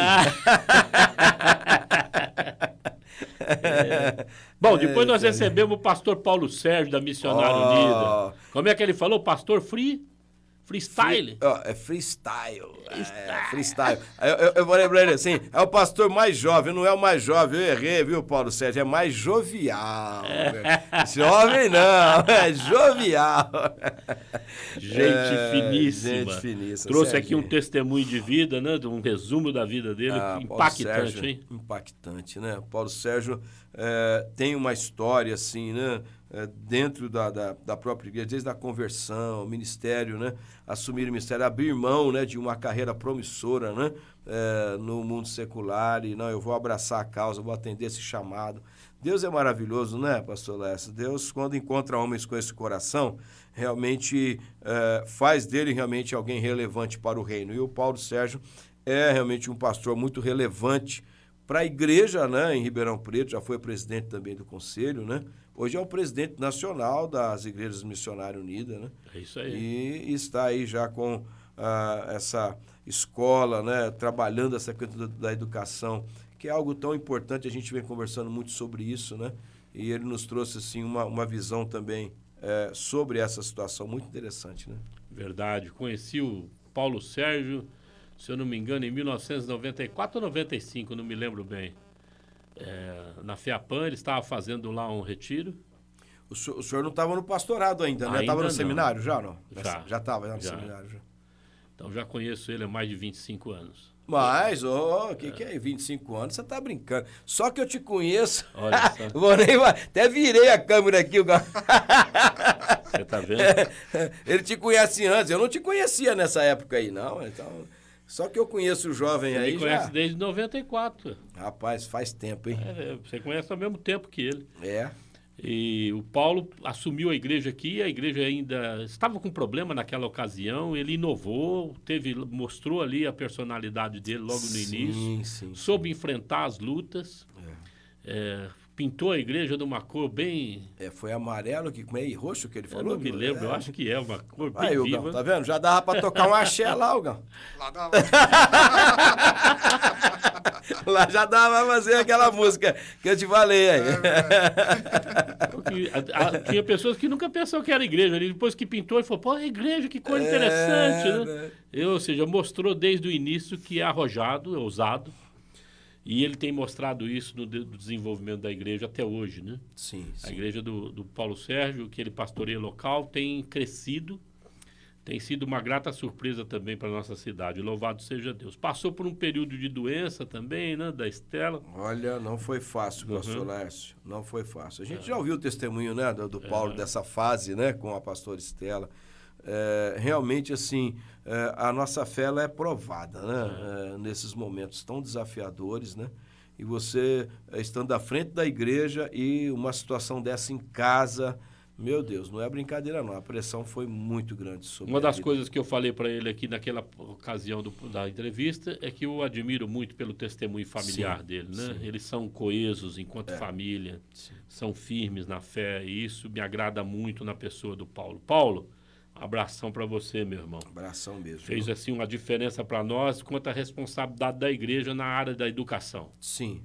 Speaker 4: Bom, depois nós recebemos o pastor Paulo Sérgio, da Missionária Unida. Como é que ele falou? Pastor freestyle?
Speaker 1: É freestyle. Freestyle. Eu falei pra ele assim, é o pastor mais jovem, não é o mais jovem, eu errei, viu, Paulo Sérgio? É mais jovial. Jovem não, é jovial.
Speaker 4: Gente finíssima.
Speaker 1: Gente finíssima.
Speaker 4: Trouxe aqui um testemunho de vida, né? Um resumo da vida dele. Impactante,
Speaker 1: Sérgio,
Speaker 4: hein?
Speaker 1: Impactante, né? Paulo Sérgio tem uma história, assim, né? Dentro da própria igreja, desde a conversão, o ministério, né? Assumir o ministério, abrir mão, né, de uma carreira promissora, né? No mundo secular, e não, eu vou abraçar a causa, vou atender esse chamado. Deus é maravilhoso, né, pastor Lécio? Deus, quando encontra homens com esse coração, realmente faz dele realmente alguém relevante para o reino. E o Paulo Sérgio é realmente um pastor muito relevante para a igreja, né, em Ribeirão Preto, já foi presidente também do conselho, né? Hoje é o presidente nacional das Igrejas Missionárias Unidas, né?
Speaker 4: É isso aí.
Speaker 1: E está aí já com essa escola, né, trabalhando essa questão da educação, que é algo tão importante, a gente vem conversando muito sobre isso, né? E ele nos trouxe, assim, uma visão também sobre essa situação muito interessante, né?
Speaker 4: Verdade. Conheci o Paulo Sérgio, se eu não me engano, em 1994 ou 95, não me lembro bem. Na FEAPAN, ele estava fazendo lá um retiro.
Speaker 1: O senhor não estava no pastorado ainda, né? Estava no seminário já, não? Já estava no seminário. Já.
Speaker 4: Então já conheço ele há mais de 25 anos.
Speaker 1: Mas, o que é 25 anos? Você tá brincando. Só que eu te conheço.
Speaker 4: Olha só.
Speaker 1: Até virei a câmera aqui.
Speaker 4: Você tá vendo?
Speaker 1: Ele te conhece antes. Eu não te conhecia nessa época aí, não. Então, só que eu conheço o jovem aí já.
Speaker 4: Você conhece desde 94.
Speaker 1: Rapaz, faz tempo, hein?
Speaker 4: Você conhece ao mesmo tempo que ele. E o Paulo assumiu a igreja aqui, a igreja ainda estava com problema naquela ocasião, ele inovou, mostrou ali a personalidade dele logo no início, soube enfrentar as lutas, pintou a igreja de uma cor bem...
Speaker 1: foi amarelo, e roxo que ele falou?
Speaker 4: Eu não me lembro, eu acho que é uma cor bem viva.
Speaker 1: Gão, tá vendo? Já dava pra tocar um axé lá, Gão.
Speaker 5: Lá dava.
Speaker 1: Lá já dava pra fazer aquela música que eu te falei aí.
Speaker 4: Tinha pessoas que nunca pensaram que era igreja. Depois que pintou, ele falou, pô, é igreja, que coisa interessante, né? Ou seja, mostrou desde o início que é arrojado, é ousado. E ele tem mostrado isso no desenvolvimento da igreja até hoje, né?
Speaker 1: Sim.
Speaker 4: A igreja do Paulo Sérgio, que ele pastoreia local, tem crescido. Tem sido uma grata surpresa também para a nossa cidade. Louvado seja Deus. Passou por um período de doença também, né? Da Estela.
Speaker 1: Olha, não foi fácil, pastor Lécio. Não foi fácil. A gente já ouviu o testemunho, né, do Paulo dessa fase, né? Com a pastora Estela. Realmente, assim, a nossa fé ela é provada, né? Nesses momentos tão desafiadores, né? E você, estando à frente da igreja e uma situação dessa em casa... Meu Deus, não é brincadeira não, a pressão foi muito grande sobre
Speaker 4: Uma das coisas que eu falei para ele aqui naquela ocasião da entrevista é que eu admiro muito pelo testemunho familiar dele, né? Sim. Eles são coesos enquanto família, são firmes na fé, e isso me agrada muito na pessoa do Paulo. Paulo, abração para você, meu irmão.
Speaker 1: Abração mesmo.
Speaker 4: Fez assim uma diferença para nós quanto à responsabilidade da igreja na área da educação.
Speaker 1: Sim.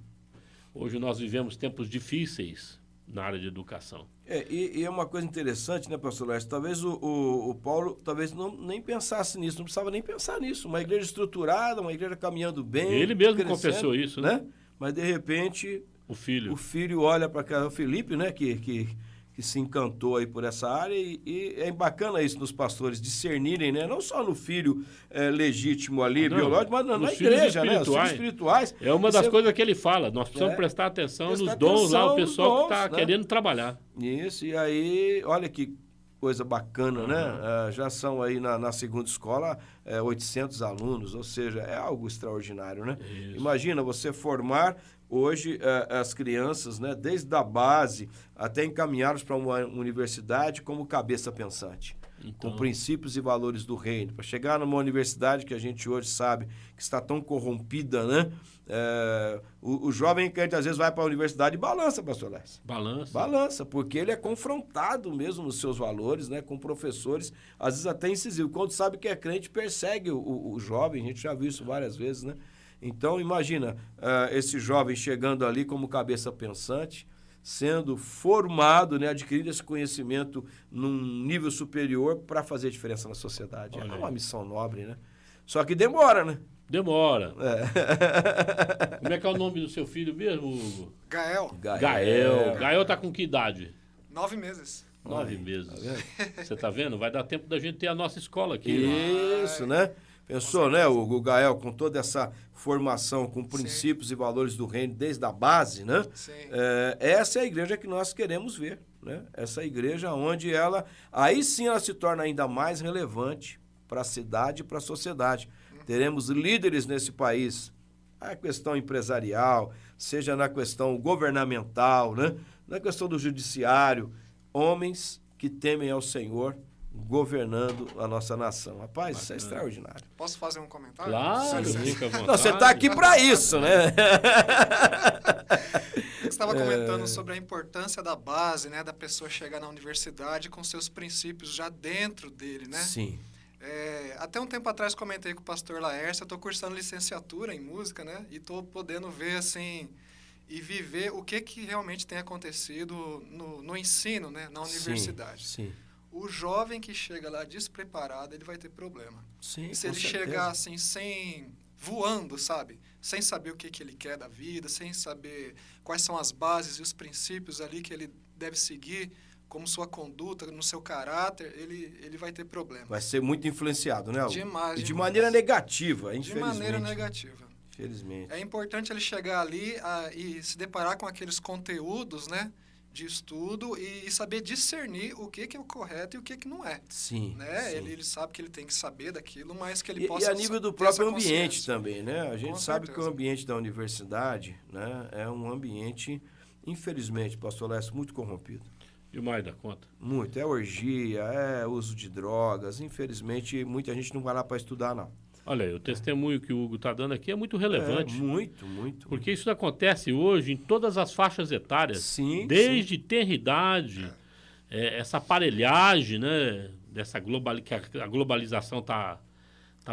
Speaker 4: Hoje nós vivemos tempos difíceis na área de educação.
Speaker 1: E é uma coisa interessante, né, pastor Lécio? Talvez o Paulo nem pensasse nisso, não precisava nem pensar nisso. Uma igreja estruturada, uma igreja caminhando bem.
Speaker 4: Ele mesmo confessou isso, né?
Speaker 1: Mas, de repente, o filho olha para cá, o Felipe, né, que se encantou aí por essa área, e é bacana isso nos pastores discernirem, né? Não só no filho legítimo ali, biológico, mas na igreja, né? Os filhos espirituais.
Speaker 4: É uma das coisas que ele fala. Nós precisamos prestar atenção nos dons lá, o pessoal que está querendo trabalhar.
Speaker 1: Isso, e aí, olha que coisa bacana, né? Já são aí na segunda escola 800 alunos, ou seja, é algo extraordinário, né? Isso. Imagina você formar hoje as crianças, né, desde a base até encaminhá-los para uma universidade como cabeça pensante, com princípios e valores do reino. Para chegar numa universidade que a gente hoje sabe que está tão corrompida, né? O jovem que às vezes vai para a universidade e balança, pastor Lécio. Balança, porque ele é confrontado mesmo nos seus valores, né, com professores, às vezes até incisivos. Quando sabe que é crente, persegue o jovem, a gente já viu isso várias vezes, né? Então, imagina esse jovem chegando ali como cabeça pensante, sendo formado, né, adquirindo esse conhecimento num nível superior para fazer diferença na sociedade. É uma missão nobre, né? Só que demora, né?
Speaker 4: Demora. Como é que é o nome do seu filho mesmo, Hugo?
Speaker 5: Gael.
Speaker 4: Gael tá com que idade?
Speaker 5: 9 meses.
Speaker 4: 9 meses. Você tá vendo? Vai dar tempo da gente ter a nossa escola aqui.
Speaker 1: Isso, né? Pensou, né, o Gael, com toda essa formação, com princípios e valores do reino desde a base, né? Essa é a igreja que nós queremos ver, né? Essa igreja onde aí sim ela se torna ainda mais relevante para a cidade e para a sociedade. Teremos líderes nesse país, a questão empresarial, seja na questão governamental, né? Na questão do judiciário, homens que temem ao Senhor, governando a nossa nação. Rapaz, isso é extraordinário.
Speaker 5: Posso fazer um comentário?
Speaker 4: Claro, fica à vontade.
Speaker 1: Não, você está aqui para isso, né?
Speaker 5: Você estava comentando sobre a importância da base, né? Da pessoa chegar na universidade com seus princípios já dentro dele, né?
Speaker 1: Sim.
Speaker 5: Até um tempo atrás comentei com o pastor Laércio, eu estou cursando licenciatura em música, né? E estou podendo ver, assim, e viver o que realmente tem acontecido no ensino, né? Na universidade.
Speaker 1: Sim.
Speaker 5: O jovem que chega lá despreparado, ele vai ter problema.
Speaker 1: Sim,
Speaker 5: e se ele chegar assim, voando, sabe? Sem saber o que ele quer da vida, sem saber quais são as bases e os princípios ali que ele deve seguir, como sua conduta, no seu caráter, ele vai ter problema.
Speaker 1: Vai ser muito influenciado, né?
Speaker 5: Demais.
Speaker 1: E de maneira negativa,
Speaker 5: infelizmente. De maneira negativa.
Speaker 1: Infelizmente.
Speaker 5: É importante ele chegar ali e se deparar com aqueles conteúdos, né? De estudo e saber discernir o que é o correto e o que não é.
Speaker 1: Sim,
Speaker 5: né?
Speaker 1: sim.
Speaker 5: Ele sabe que ele tem que saber daquilo, mas que ele
Speaker 1: E
Speaker 5: possa
Speaker 1: a nível do próprio ambiente também, né? A gente sabe que o ambiente da universidade, né, é um ambiente, infelizmente, pastor Lécio, muito corrompido.
Speaker 4: E o mais da conta?
Speaker 1: Muito. É orgia, é uso de drogas. Infelizmente, muita gente não vai lá para estudar, não.
Speaker 4: Olha aí, o testemunho que o Hugo está dando aqui é muito relevante.
Speaker 1: Muito.
Speaker 4: Porque isso acontece hoje em todas as faixas etárias.
Speaker 1: Sim.
Speaker 4: Desde tenra idade, essa aparelhagem, né, que a globalização tá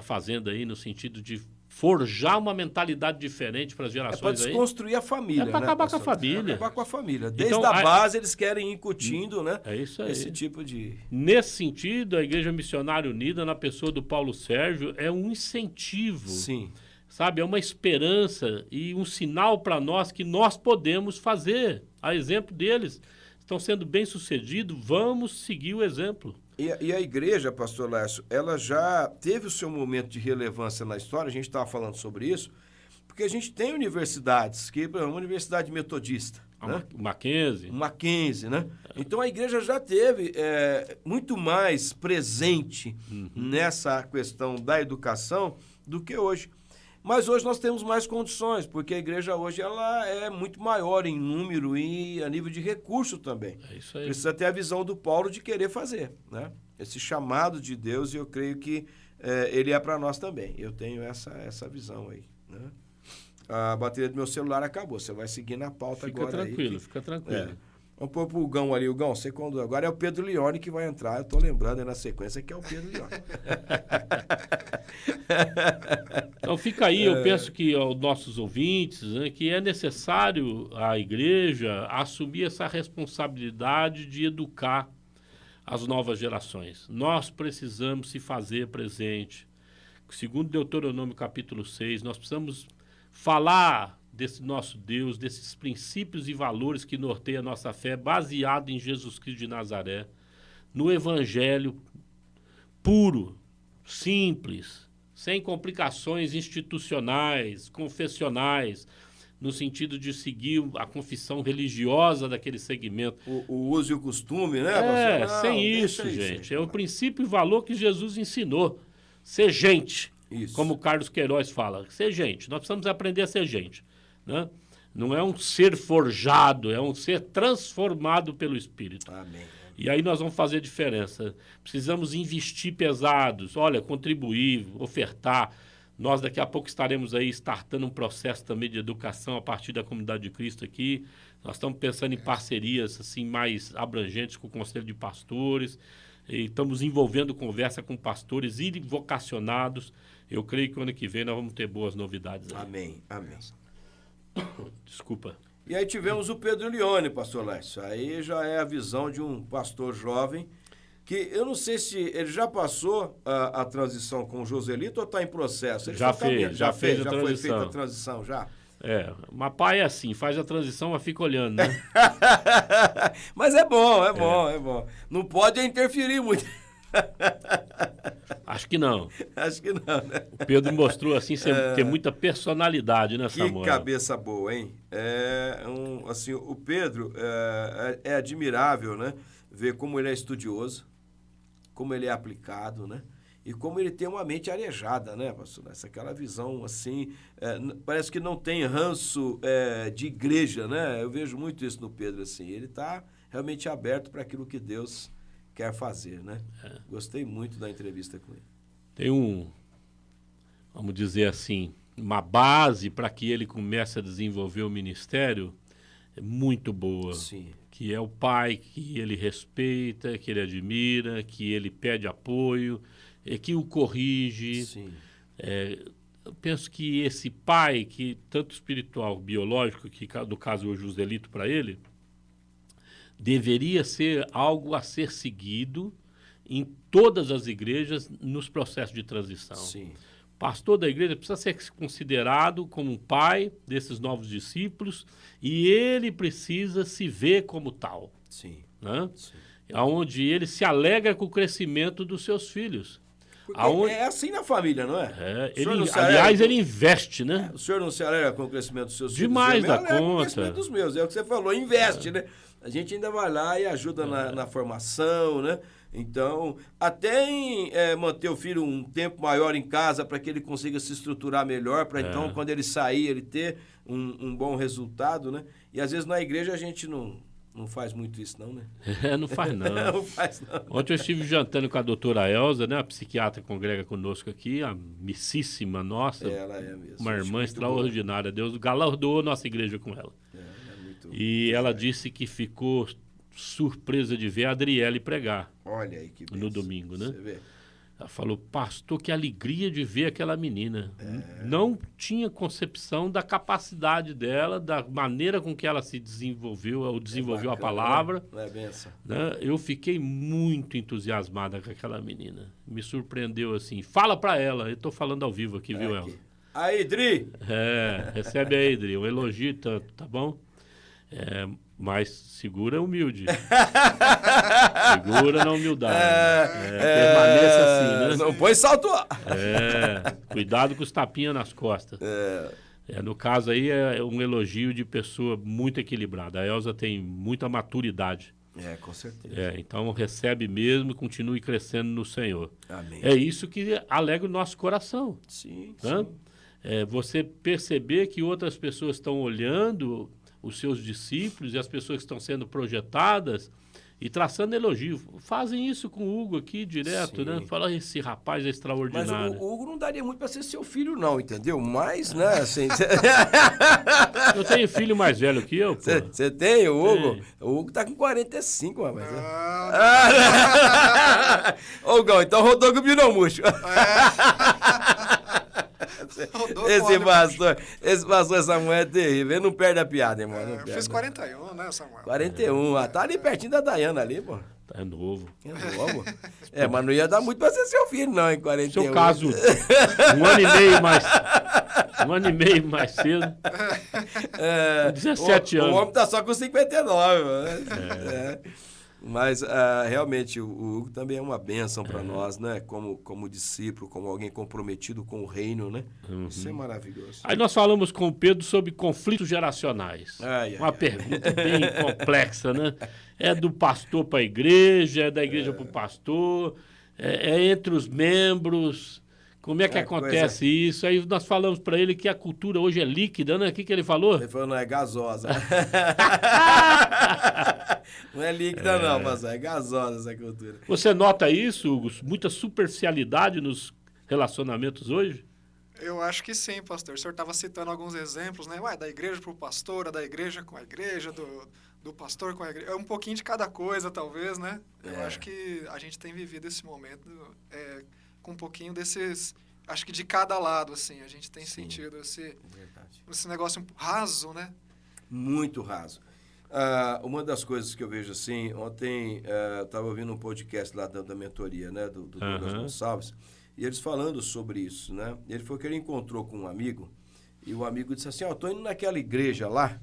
Speaker 4: fazendo aí no sentido de forjar uma mentalidade diferente para as gerações aí.
Speaker 1: É para desconstruir a família,
Speaker 4: para acabar com a família.
Speaker 1: É para acabar com a família. Desde
Speaker 4: Então,
Speaker 1: a base eles querem ir incutindo, né?
Speaker 4: É isso aí.
Speaker 1: Esse tipo de...
Speaker 4: Nesse sentido, a Igreja Missionária Unida, na pessoa do Paulo Sérgio, é um incentivo.
Speaker 1: Sim.
Speaker 4: Sabe? É uma esperança e um sinal para nós que nós podemos fazer. A exemplo deles. Estão sendo bem-sucedidos, vamos seguir o exemplo.
Speaker 1: E a igreja, pastor Lécio, ela já teve o seu momento de relevância na história, a gente estava falando sobre isso, porque a gente tem universidades, uma universidade metodista. Né? Mackenzie, né? Então a igreja já teve muito mais presente nessa questão da educação do que hoje. Mas hoje nós temos mais condições, porque a igreja hoje ela é muito maior em número e a nível de recurso também.
Speaker 4: É isso aí.
Speaker 1: Precisa ter a visão do Paulo de querer fazer, né? Esse chamado de Deus, e eu creio que ele é para nós também. Eu tenho essa visão aí, né? A bateria do meu celular acabou, você vai seguir na pauta agora.
Speaker 4: Fica tranquilo.
Speaker 1: Vamos pôr pro Gão ali, o Gão, agora é o Pedro Leone que vai entrar, eu tô lembrando aí na sequência que é o Pedro Leone.
Speaker 4: Então fica aí, eu penso que aos nossos ouvintes, né, que é necessário a igreja assumir essa responsabilidade de educar as novas gerações. Nós precisamos se fazer presente. Segundo Deuteronômio capítulo 6, nós precisamos falar desse nosso Deus, desses princípios e valores que norteiam a nossa fé, baseado em Jesus Cristo de Nazaré, no Evangelho puro, simples, sem complicações institucionais, confessionais, no sentido de seguir a confissão religiosa daquele segmento.
Speaker 1: O uso e o costume, né?
Speaker 4: Sem isso, gente. É o princípio e valor que Jesus ensinou. Ser gente, como o Carlos Queiroz fala. Ser gente. Nós precisamos aprender a ser gente. Né? Não é um ser forjado, é um ser transformado pelo Espírito.
Speaker 1: Amém.
Speaker 4: E aí nós vamos fazer diferença. Precisamos investir pesados, contribuir, ofertar. Nós daqui a pouco estaremos aí startando um processo também de educação a partir da Comunidade de Cristo aqui. Nós estamos pensando em parcerias assim mais abrangentes com o Conselho de Pastores. E estamos envolvendo conversa com pastores e vocacionados. Eu creio que o ano que vem nós vamos ter boas novidades aí.
Speaker 1: Amém, amém.
Speaker 4: Desculpa.
Speaker 1: E aí tivemos o Pedro Leone, pastor Lécio. Aí já é a visão de um pastor jovem, que eu não sei se ele já passou a transição com o Joselito ou está em processo. Ele
Speaker 4: Já
Speaker 1: está caminhando.
Speaker 4: fez, já fez a
Speaker 1: já foi
Speaker 4: transição.
Speaker 1: feita a transição, já?
Speaker 4: Mas pai é assim, faz a transição, mas fica olhando, né?
Speaker 1: Mas é bom, é bom. Não pode interferir muito.
Speaker 4: Acho que não.
Speaker 1: Acho que não, né?
Speaker 4: O Pedro mostrou assim ter muita personalidade, né,
Speaker 1: Que
Speaker 4: Samuel?
Speaker 1: cabeça boa, hein? Assim, o Pedro é admirável, né? Ver como ele é estudioso, como ele é aplicado, né? E como ele tem uma mente arejada, né, pastor? Aquela visão, assim, parece que não tem ranço de igreja, né? Eu vejo muito isso no Pedro, assim. Ele está realmente aberto para aquilo que Deus quer fazer, né? Gostei muito da entrevista com ele.
Speaker 4: Tem vamos dizer assim, uma base para que ele comece a desenvolver o ministério muito boa.
Speaker 1: Sim.
Speaker 4: Que é o pai que ele respeita, que ele admira, que ele pede apoio, que o corrige.
Speaker 1: Sim.
Speaker 4: Eu penso que esse pai, que tanto espiritual, biológico, que no caso o Joselito para ele, deveria ser algo a ser seguido em todas as igrejas nos processos de transição.
Speaker 1: Sim.
Speaker 4: Pastor da igreja precisa ser considerado como um pai desses novos discípulos e ele precisa se ver como tal.
Speaker 1: Sim.
Speaker 4: Né?
Speaker 1: Sim.
Speaker 4: Onde ele se alegra com o crescimento dos seus filhos.
Speaker 1: Porque é assim na família, não é?
Speaker 4: Aliás, ele investe, né?
Speaker 1: O senhor não se alegra com o crescimento dos seus filhos?
Speaker 4: Demais da
Speaker 1: com o
Speaker 4: conta.
Speaker 1: crescimento dos meus, é o que você falou, investe, né? A gente ainda vai lá e ajuda na formação, né? Então, até em manter o filho um tempo maior em casa para que ele consiga se estruturar melhor, para então, quando ele sair, ele ter um bom resultado, né? E às vezes na igreja a gente não faz muito isso, não, né?
Speaker 4: Não faz, não.
Speaker 1: Não faz, não.
Speaker 4: Ontem eu estive jantando com a doutora Elza, né? A psiquiatra que congrega conosco aqui, a missíssima nossa.
Speaker 1: Ela é mesmo.
Speaker 4: Uma irmã extraordinária. Deus galardoou nossa igreja com ela. E ela disse que ficou surpresa de ver a Adriele pregar.
Speaker 1: Olha aí que
Speaker 4: no domingo, né?
Speaker 1: Você vê.
Speaker 4: Ela falou, pastor, que alegria de ver aquela menina. Não tinha concepção da capacidade dela, da maneira com que ela se desenvolveu, ou desenvolveu
Speaker 1: bacana,
Speaker 4: a palavra.
Speaker 1: Não é benção.
Speaker 4: Né? Eu fiquei muito entusiasmada com aquela menina. Me surpreendeu assim. Fala pra ela, eu tô falando ao vivo aqui, viu, Elza?
Speaker 1: Aí, Dri!
Speaker 4: Recebe aí, Dri, um elogio tanto, tá bom? Mas segura humilde. Segura na humildade. Permaneça assim, né?
Speaker 1: Não põe salto.
Speaker 4: Cuidado com os tapinhas nas costas. No caso aí, é um elogio de pessoa muito equilibrada. A Elza tem muita maturidade.
Speaker 1: Com certeza.
Speaker 4: Então recebe mesmo e continue crescendo no Senhor.
Speaker 1: Amém.
Speaker 4: É isso que alegra o nosso coração.
Speaker 1: Sim,
Speaker 4: Né?
Speaker 1: sim.
Speaker 4: Você perceber que outras pessoas estão olhando os seus discípulos e as pessoas que estão sendo projetadas e traçando elogio. Fazem isso com o Hugo aqui direto,
Speaker 1: Sim.
Speaker 4: né? Fala, esse rapaz é
Speaker 1: Mas
Speaker 4: extraordinário.
Speaker 1: o Hugo não daria muito para ser seu filho, não, entendeu? Mas, né, assim...
Speaker 4: Eu tenho filho mais velho que eu, pô.
Speaker 1: Você tem o Hugo?
Speaker 4: Tem.
Speaker 1: O Hugo tá com 45, rapaz. Ô, Gão, então rodou com o Binomucho. Esse pastor Samuel é terrível. Ele não perde a piada, irmão. Não
Speaker 5: Eu
Speaker 1: perde.
Speaker 5: fiz 41, né, Samuel?
Speaker 1: 41. Tá ali pertinho da Dayana ali, pô.
Speaker 4: É novo.
Speaker 1: É novo. Mas não ia dar muito pra ser seu filho, não, em 41.
Speaker 4: Seu caso, um ano e meio mais cedo. 17 anos.
Speaker 1: O homem tá só com 59, mano. Mas realmente o Hugo também é uma bênção para nós, né? Como discípulo, como alguém comprometido com o reino, né? Isso é maravilhoso.
Speaker 4: Aí nós falamos com o Pedro sobre conflitos geracionais. Uma pergunta bem complexa, né? É do pastor para a igreja, é da igreja para o pastor, é entre os membros. Como é que acontece isso? Aí nós falamos para ele que a cultura hoje é líquida, né? O que ele falou?
Speaker 1: Ele falou, não, é gasosa. Não é líquida, não, pastor. É gasosa essa cultura.
Speaker 4: Você nota isso, Hugo? Muita superficialidade nos relacionamentos hoje?
Speaker 5: Eu acho que sim, pastor. O senhor estava citando alguns exemplos, né? Da igreja para o pastor, da igreja com a igreja, do pastor com a igreja. É um pouquinho de cada coisa, talvez, né? Eu
Speaker 1: É.
Speaker 5: acho que a gente tem vivido esse momento com um pouquinho desses... Acho que de cada lado, assim, a gente tem sentido
Speaker 1: Verdade.
Speaker 5: esse negócio raso, né?
Speaker 1: Muito raso. Uma das coisas que eu vejo assim, ontem eu estava ouvindo um podcast lá da mentoria, né, do Douglas Gonçalves, e eles falando sobre isso, né? Ele falou que ele encontrou com um amigo, e o amigo disse assim, tô indo naquela igreja lá,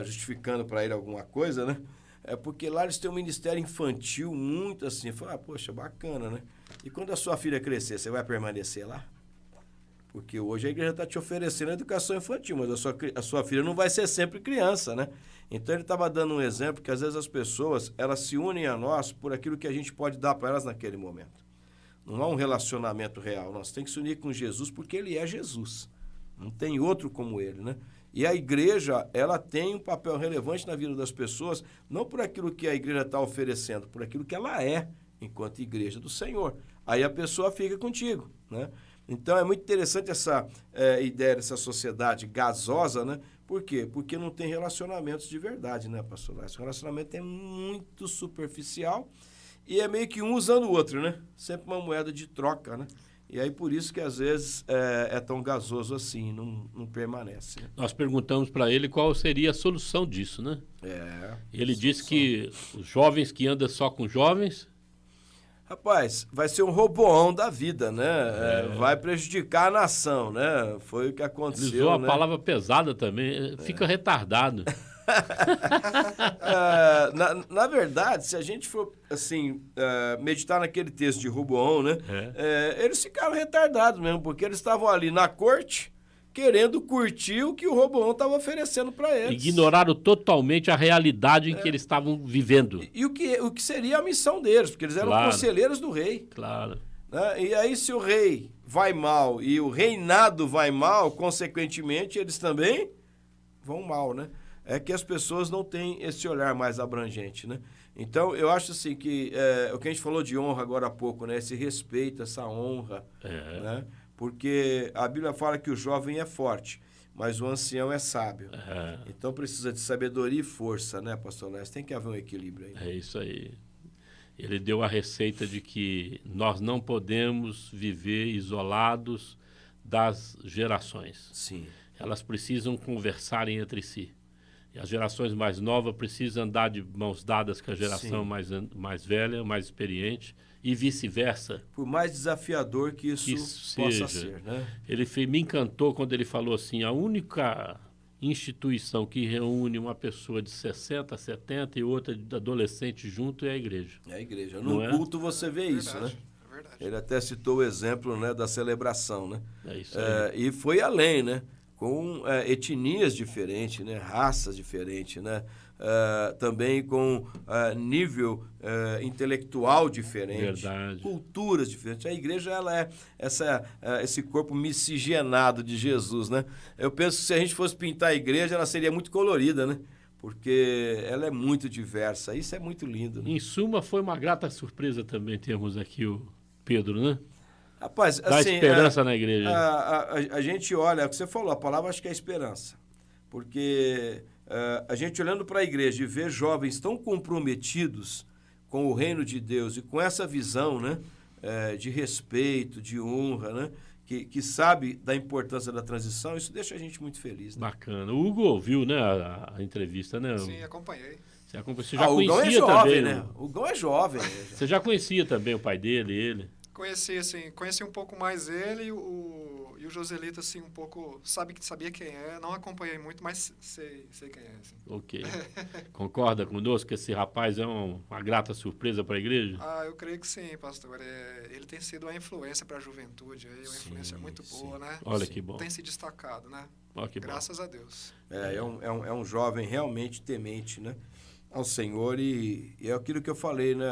Speaker 1: justificando para ele alguma coisa, né? Porque lá eles têm um ministério infantil muito assim. Eu falei, poxa, bacana, né? E quando a sua filha crescer, você vai permanecer lá? Porque hoje a igreja está te oferecendo educação infantil, mas a sua filha não vai ser sempre criança, né? Então ele estava dando um exemplo que às vezes as pessoas, elas se unem a nós por aquilo que a gente pode dar para elas naquele momento. Não há um relacionamento real. Nós temos que se unir com Jesus porque ele é Jesus. Não tem outro como ele, né? E a igreja, ela tem um papel relevante na vida das pessoas, não por aquilo que a igreja está oferecendo, por aquilo que ela é, enquanto igreja do Senhor. Aí a pessoa fica contigo, né? Então é muito interessante essa ideia dessa sociedade gasosa, né? Por quê? Porque não tem relacionamentos de verdade, né, pastor? Esse relacionamento é muito superficial e é meio que um usando o outro, né? Sempre uma moeda de troca, né? E aí por isso que às vezes é tão gasoso assim, não permanece. Né?
Speaker 4: Nós perguntamos para ele qual seria a solução disso, né? Ele disse que os jovens que andam só com jovens...
Speaker 1: Rapaz, vai ser um Roboão da vida, né? Vai prejudicar a nação, né? Foi o que aconteceu,
Speaker 4: Ele usou
Speaker 1: né?
Speaker 4: a palavra pesada também, fica retardado.
Speaker 1: Na verdade, se a gente for assim meditar naquele texto de Roboão, né? Eles ficaram retardados mesmo, porque eles estavam ali na corte querendo curtir o que o Roboão estava oferecendo para eles.
Speaker 4: Ignoraram totalmente a realidade em que eles estavam vivendo.
Speaker 1: E o que seria a missão deles, porque eles eram conselheiros do rei.
Speaker 4: Claro.
Speaker 1: Né? E aí, se o rei vai mal e o reinado vai mal, consequentemente, eles também vão mal, né? É que as pessoas não têm esse olhar mais abrangente, né? Então, eu acho assim que o que a gente falou de honra agora há pouco, né? Esse respeito, essa honra, né? Porque a Bíblia fala que o jovem é forte, mas o ancião é sábio. Então, precisa de sabedoria e força, né, pastor Lécio? Tem que haver um equilíbrio aí.
Speaker 4: É isso aí. Ele deu a receita de que nós não podemos viver isolados das gerações.
Speaker 1: Sim.
Speaker 4: Elas precisam conversarem entre si. E as gerações mais novas precisam andar de mãos dadas com a geração mais velha, mais experiente, e vice-versa.
Speaker 1: Por mais desafiador que isso possa ser, né?
Speaker 4: Ele me encantou quando ele falou assim, a única instituição que reúne uma pessoa de 60, 70 e outra de adolescente junto é a igreja.
Speaker 1: É a igreja. No culto você vê isso, né?
Speaker 5: É verdade.
Speaker 1: Ele até citou o exemplo, né, da celebração, né?
Speaker 4: É isso aí.
Speaker 1: E foi além, né? Com etnias diferentes, né? Raças diferentes, né? Também com nível intelectual diferente,
Speaker 4: Verdade.
Speaker 1: culturas diferentes. A igreja ela é esse corpo miscigenado de Jesus, né? Eu penso que se a gente fosse pintar a igreja, ela seria muito colorida, né? Porque ela é muito diversa. Isso é muito lindo. Né?
Speaker 4: Em suma, foi uma grata surpresa também termos aqui o Pedro, né?
Speaker 1: Rapaz,
Speaker 4: Dá
Speaker 1: assim,
Speaker 4: esperança na igreja.
Speaker 1: A gente olha, o que você falou, a palavra acho que é esperança. Porque a gente olhando para a igreja e ver jovens tão comprometidos com o reino de Deus e com essa visão, né, de respeito, de honra, né, que sabe da importância da transição, isso deixa a gente muito feliz. Né?
Speaker 4: Bacana. O Hugo ouviu, né, a entrevista, né?
Speaker 5: Sim, acompanhei.
Speaker 4: Você já
Speaker 1: o Gão
Speaker 4: conhecia
Speaker 1: é jovem,
Speaker 4: também,
Speaker 1: né? O Gão é jovem.
Speaker 4: Você já conhecia também o pai dele, ele?
Speaker 5: Conheci um pouco mais ele e o Joselito, assim, um pouco, sabia quem é, não acompanhei muito, mas sei quem é, assim.
Speaker 4: Ok. Concorda conosco que esse rapaz é uma grata surpresa para a igreja?
Speaker 5: Eu creio que sim, pastor. Ele tem sido uma influência para a juventude, uma influência muito boa, né?
Speaker 4: Olha que bom.
Speaker 5: Tem se destacado, né?
Speaker 4: Olha que
Speaker 5: Graças a Deus.
Speaker 1: É um jovem realmente temente, né, ao Senhor e é aquilo que eu falei, né?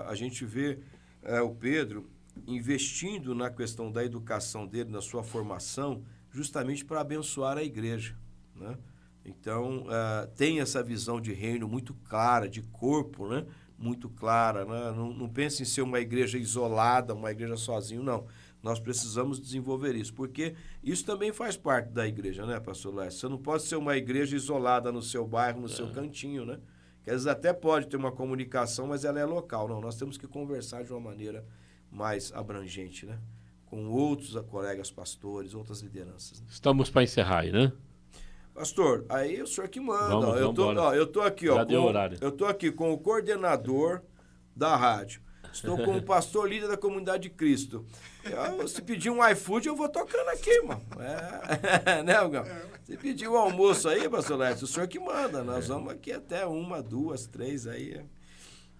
Speaker 1: A gente vê o Pedro investindo na questão da educação dele, na sua formação, justamente para abençoar a igreja, né? Então, tem essa visão de reino muito clara, de corpo, né? Muito clara, né? Não pense em ser uma igreja isolada, uma igreja sozinho, não. Nós precisamos desenvolver isso, porque isso também faz parte da igreja, né, pastor Lécio? Você não pode ser uma igreja isolada no seu bairro, no seu cantinho, né? Que às vezes até pode ter uma comunicação, mas ela é local. Não, nós temos que conversar de uma maneira mais abrangente, né? Com outros colegas pastores, outras lideranças. Né?
Speaker 4: Estamos para encerrar aí, né?
Speaker 1: Pastor, aí o senhor que manda.
Speaker 4: Vamos,
Speaker 1: ó, eu tô aqui, ó.
Speaker 4: Já deu horário.
Speaker 1: Eu tô aqui com o coordenador da rádio. Estou com o pastor líder da Comunidade de Cristo. Se pedir um iFood, eu vou tocando aqui, mano. Né, Algão? Se pedir um almoço aí, pastor Lécio, o senhor que manda. Nós vamos aqui até 1, 2, 3 aí.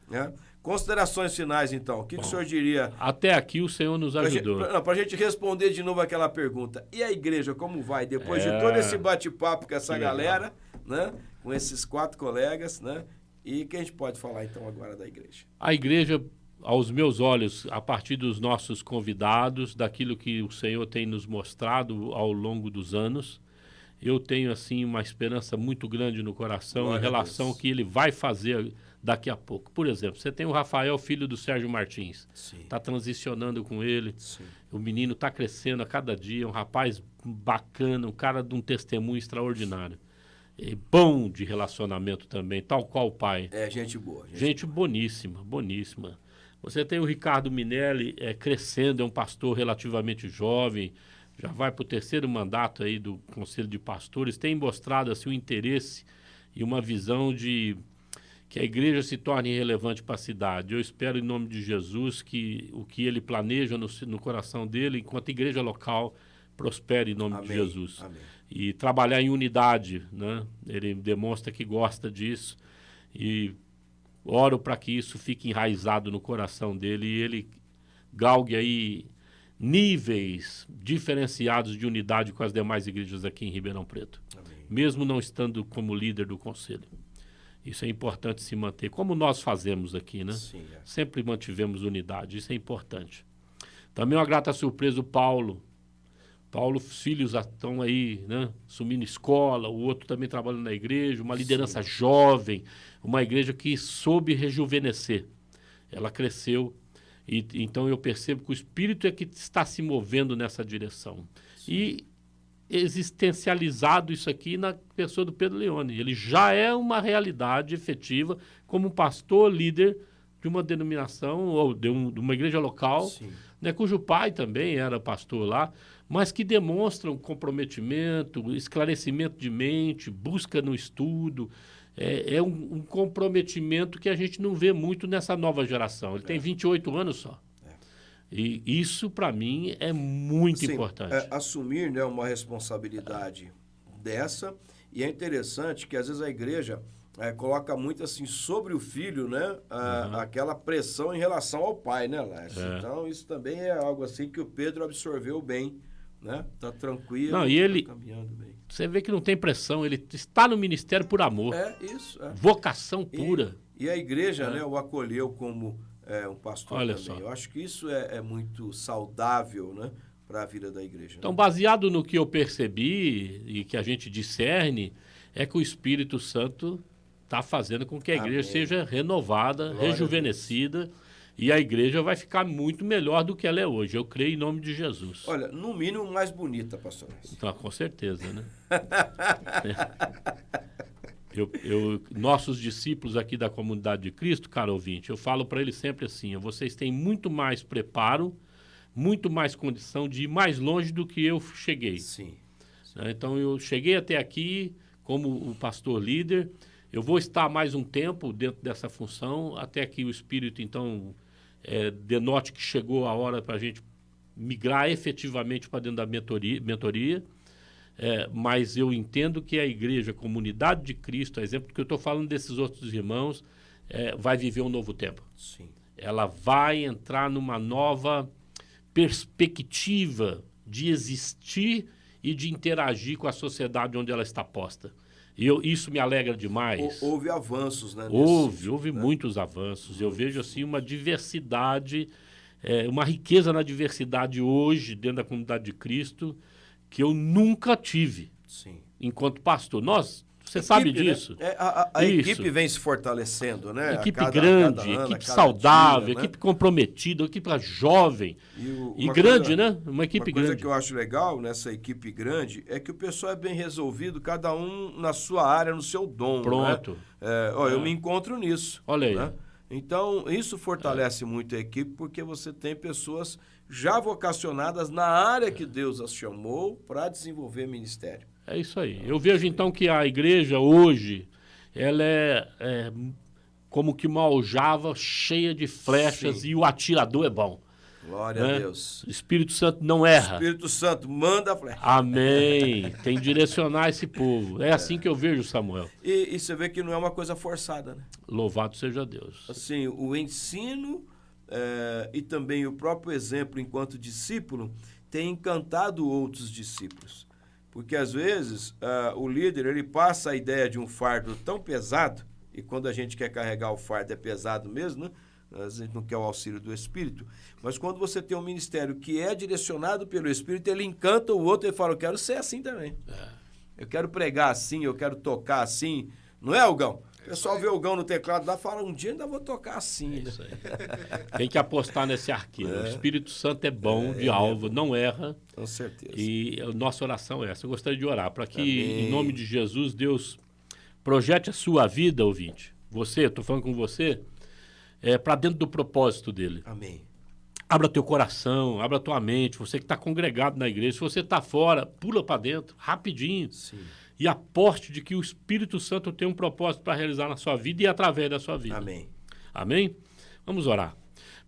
Speaker 1: Né? Considerações finais, então. O que o senhor diria?
Speaker 4: Até aqui o Senhor nos ajudou.
Speaker 1: Para a gente responder de novo aquela pergunta. E a igreja, como vai? Depois de todo esse bate-papo com essa galera, né? Com esses 4 colegas, né? E o que a gente pode falar, então, agora da igreja?
Speaker 4: A igreja, aos meus olhos, a partir dos nossos convidados, daquilo que o Senhor tem nos mostrado ao longo dos anos, eu tenho, assim, uma esperança muito grande no coração
Speaker 1: Glória
Speaker 4: em relação ao que ele vai fazer daqui a pouco. Por exemplo, você tem o Rafael, filho do Sérgio Martins. Está transicionando com ele. Sim. O menino está crescendo a cada dia, um rapaz bacana, um cara de um testemunho extraordinário. E bom de relacionamento também, tal qual o pai.
Speaker 1: Gente boa.
Speaker 4: Gente boníssima, boníssima. Você tem o Ricardo Minelli crescendo, é um pastor relativamente jovem, já vai para o 3º mandato aí do Conselho de Pastores, tem mostrado assim, um interesse e uma visão de que a igreja se torne relevante para a cidade. Eu espero, em nome de Jesus, que o que ele planeja no coração dele, enquanto igreja local, prospere em nome de Jesus.
Speaker 1: Amém.
Speaker 4: E trabalhar em unidade, né? Ele demonstra que gosta disso e oro para que isso fique enraizado no coração dele e ele galgue aí níveis diferenciados de unidade com as demais igrejas aqui em Ribeirão Preto. Amém. Mesmo não estando como líder do conselho. Isso é importante se manter, como nós fazemos aqui, né? Sim, Sempre mantivemos unidade, isso é importante. Também uma grata surpresa o Paulo. Paulo, os filhos estão aí, né? Assumindo escola, o outro também trabalhando na igreja, uma liderança jovem, uma igreja que soube rejuvenescer. Ela cresceu, e então eu percebo que o Espírito é que está se movendo nessa direção. Sim. E existencializado isso aqui na pessoa do Pedro Leone. Ele já é uma realidade efetiva como pastor líder de uma denominação ou de uma igreja local, né, cujo pai também era pastor lá, mas que demonstra um comprometimento, esclarecimento de mente, busca no estudo. É um comprometimento que a gente não vê muito nessa nova geração. Ele tem 28 anos só. E isso, para mim, é muito importante.
Speaker 1: Assumir, né, uma responsabilidade dessa. E é interessante que, às vezes, a igreja coloca muito assim sobre o filho, né, aquela pressão em relação ao pai, né, Lécio? Então, isso também é algo assim que o Pedro absorveu bem, né? Tá tranquilo,
Speaker 4: não, e ele,
Speaker 1: tá caminhando bem.
Speaker 4: Você vê que não tem pressão, ele está no ministério por amor.
Speaker 1: Isso.
Speaker 4: Vocação pura.
Speaker 1: E a igreja, né, o acolheu como um pastor.
Speaker 4: Olha
Speaker 1: também.
Speaker 4: Só.
Speaker 1: Eu acho que isso é muito saudável, né, para a vida da igreja.
Speaker 4: Então, baseado no que eu percebi e que a gente discerne, é que o Espírito Santo está fazendo com que a igreja seja renovada, rejuvenescida, e a igreja vai ficar muito melhor do que ela é hoje. Eu creio em nome de Jesus.
Speaker 1: Olha, no mínimo mais bonita, pastor.
Speaker 4: Então, com certeza, né? Nossos discípulos aqui da Comunidade de Cristo, caro ouvinte, eu falo para eles sempre assim, vocês têm muito mais preparo, muito mais condição de ir mais longe do que eu cheguei.
Speaker 1: Sim.
Speaker 4: Então, eu cheguei até aqui como o pastor líder, eu vou estar mais um tempo dentro dessa função, até que o Espírito, então, denote que chegou a hora para a gente migrar efetivamente para dentro da mentoria. Mas eu entendo que a igreja, a comunidade de Cristo, a exemplo do que eu estou falando desses outros irmãos, vai viver um novo tempo.
Speaker 1: Sim.
Speaker 4: Ela vai entrar numa nova perspectiva de existir e de interagir com a sociedade onde ela está posta. Isso me alegra demais.
Speaker 1: Houve avanços, né?
Speaker 4: Houve muitos avanços. Eu vejo assim uma diversidade, uma riqueza na diversidade hoje dentro da comunidade de Cristo que eu nunca tive.
Speaker 1: Sim.
Speaker 4: Enquanto pastor. Você sabe
Speaker 1: Equipe, né?
Speaker 4: disso?
Speaker 1: A
Speaker 4: Isso.
Speaker 1: equipe vem se fortalecendo, né?
Speaker 4: Equipe
Speaker 1: A
Speaker 4: grande,
Speaker 1: cada ano, a
Speaker 4: equipe
Speaker 1: cada
Speaker 4: saudável,
Speaker 1: dia, né?
Speaker 4: equipe comprometida, equipe jovem. E
Speaker 1: uma
Speaker 4: grande,
Speaker 1: coisa-
Speaker 4: né? Uma equipe
Speaker 1: Uma coisa
Speaker 4: grande.
Speaker 1: que eu acho legal nessa equipe grande é que o pessoal é bem resolvido, cada um na sua área, no seu dom.
Speaker 4: Pronto.
Speaker 1: Né? Eu me encontro nisso.
Speaker 4: Olha aí.
Speaker 1: Né? Então, isso fortalece muito a equipe, porque você tem pessoas já vocacionadas na área que Deus as chamou para desenvolver ministério.
Speaker 4: É isso aí. Eu vejo então que a igreja hoje, ela é como que uma aljava cheia de flechas
Speaker 1: Sim.
Speaker 4: e o atirador é bom.
Speaker 1: Glória
Speaker 4: Né?
Speaker 1: a Deus.
Speaker 4: O Espírito Santo não erra.
Speaker 1: Espírito Santo, manda a flecha.
Speaker 4: Amém. Tem que direcionar esse povo. É assim que eu vejo, Samuel.
Speaker 1: E você vê que não é uma coisa forçada, né?
Speaker 4: Louvado seja Deus.
Speaker 1: Assim, o ensino e também o próprio exemplo enquanto discípulo tem encantado outros discípulos. Porque às vezes o líder ele passa a ideia de um fardo tão pesado, e quando a gente quer carregar o fardo é pesado mesmo, né? A gente não quer o auxílio do Espírito, mas quando você tem um ministério que é direcionado pelo Espírito, ele encanta o outro e fala, eu quero ser assim também. Eu quero pregar assim, eu quero tocar assim. Não é, Hugão? O pessoal vê o Hugão no teclado lá e fala, um dia ainda vou tocar assim. Né?
Speaker 4: Isso aí. Tem que apostar nesse arqueiro. O Espírito Santo é bom, de alvo, não erra.
Speaker 1: Com certeza.
Speaker 4: E a nossa oração é essa. Eu gostaria de orar para que,
Speaker 1: Amém.
Speaker 4: em nome de Jesus, Deus projete a sua vida, ouvinte. Você, estou falando com você, para dentro do propósito dele.
Speaker 1: Amém.
Speaker 4: Abra teu coração, abra tua mente. Você que está congregado na igreja, se você está fora, pula para dentro, rapidinho.
Speaker 1: Sim.
Speaker 4: E aposte de que o Espírito Santo tem um propósito para realizar na sua vida e através da sua vida.
Speaker 1: Amém.
Speaker 4: Amém? Vamos orar.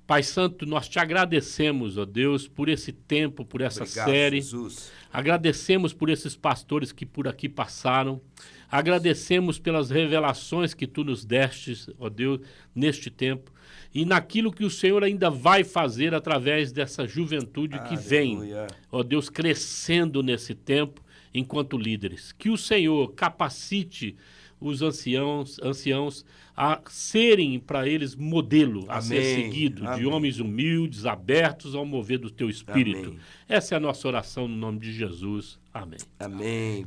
Speaker 4: Pai Santo, nós te agradecemos, ó Deus, por esse tempo, por essa
Speaker 1: Obrigado,
Speaker 4: série.
Speaker 1: Jesus.
Speaker 4: Agradecemos por esses pastores que por aqui passaram. Agradecemos pelas revelações que tu nos destes, ó Deus, neste tempo. E naquilo que o Senhor ainda vai fazer através dessa juventude que vem,
Speaker 1: Aleluia.
Speaker 4: ó Deus, crescendo nesse tempo enquanto líderes. Que o Senhor capacite os anciãos a serem para eles modelo a ser
Speaker 1: Amém.
Speaker 4: seguido, de
Speaker 1: Amém.
Speaker 4: homens humildes, abertos ao mover do teu Espírito.
Speaker 1: Amém.
Speaker 4: Essa é a nossa oração no nome de Jesus. Amém.
Speaker 1: Amém.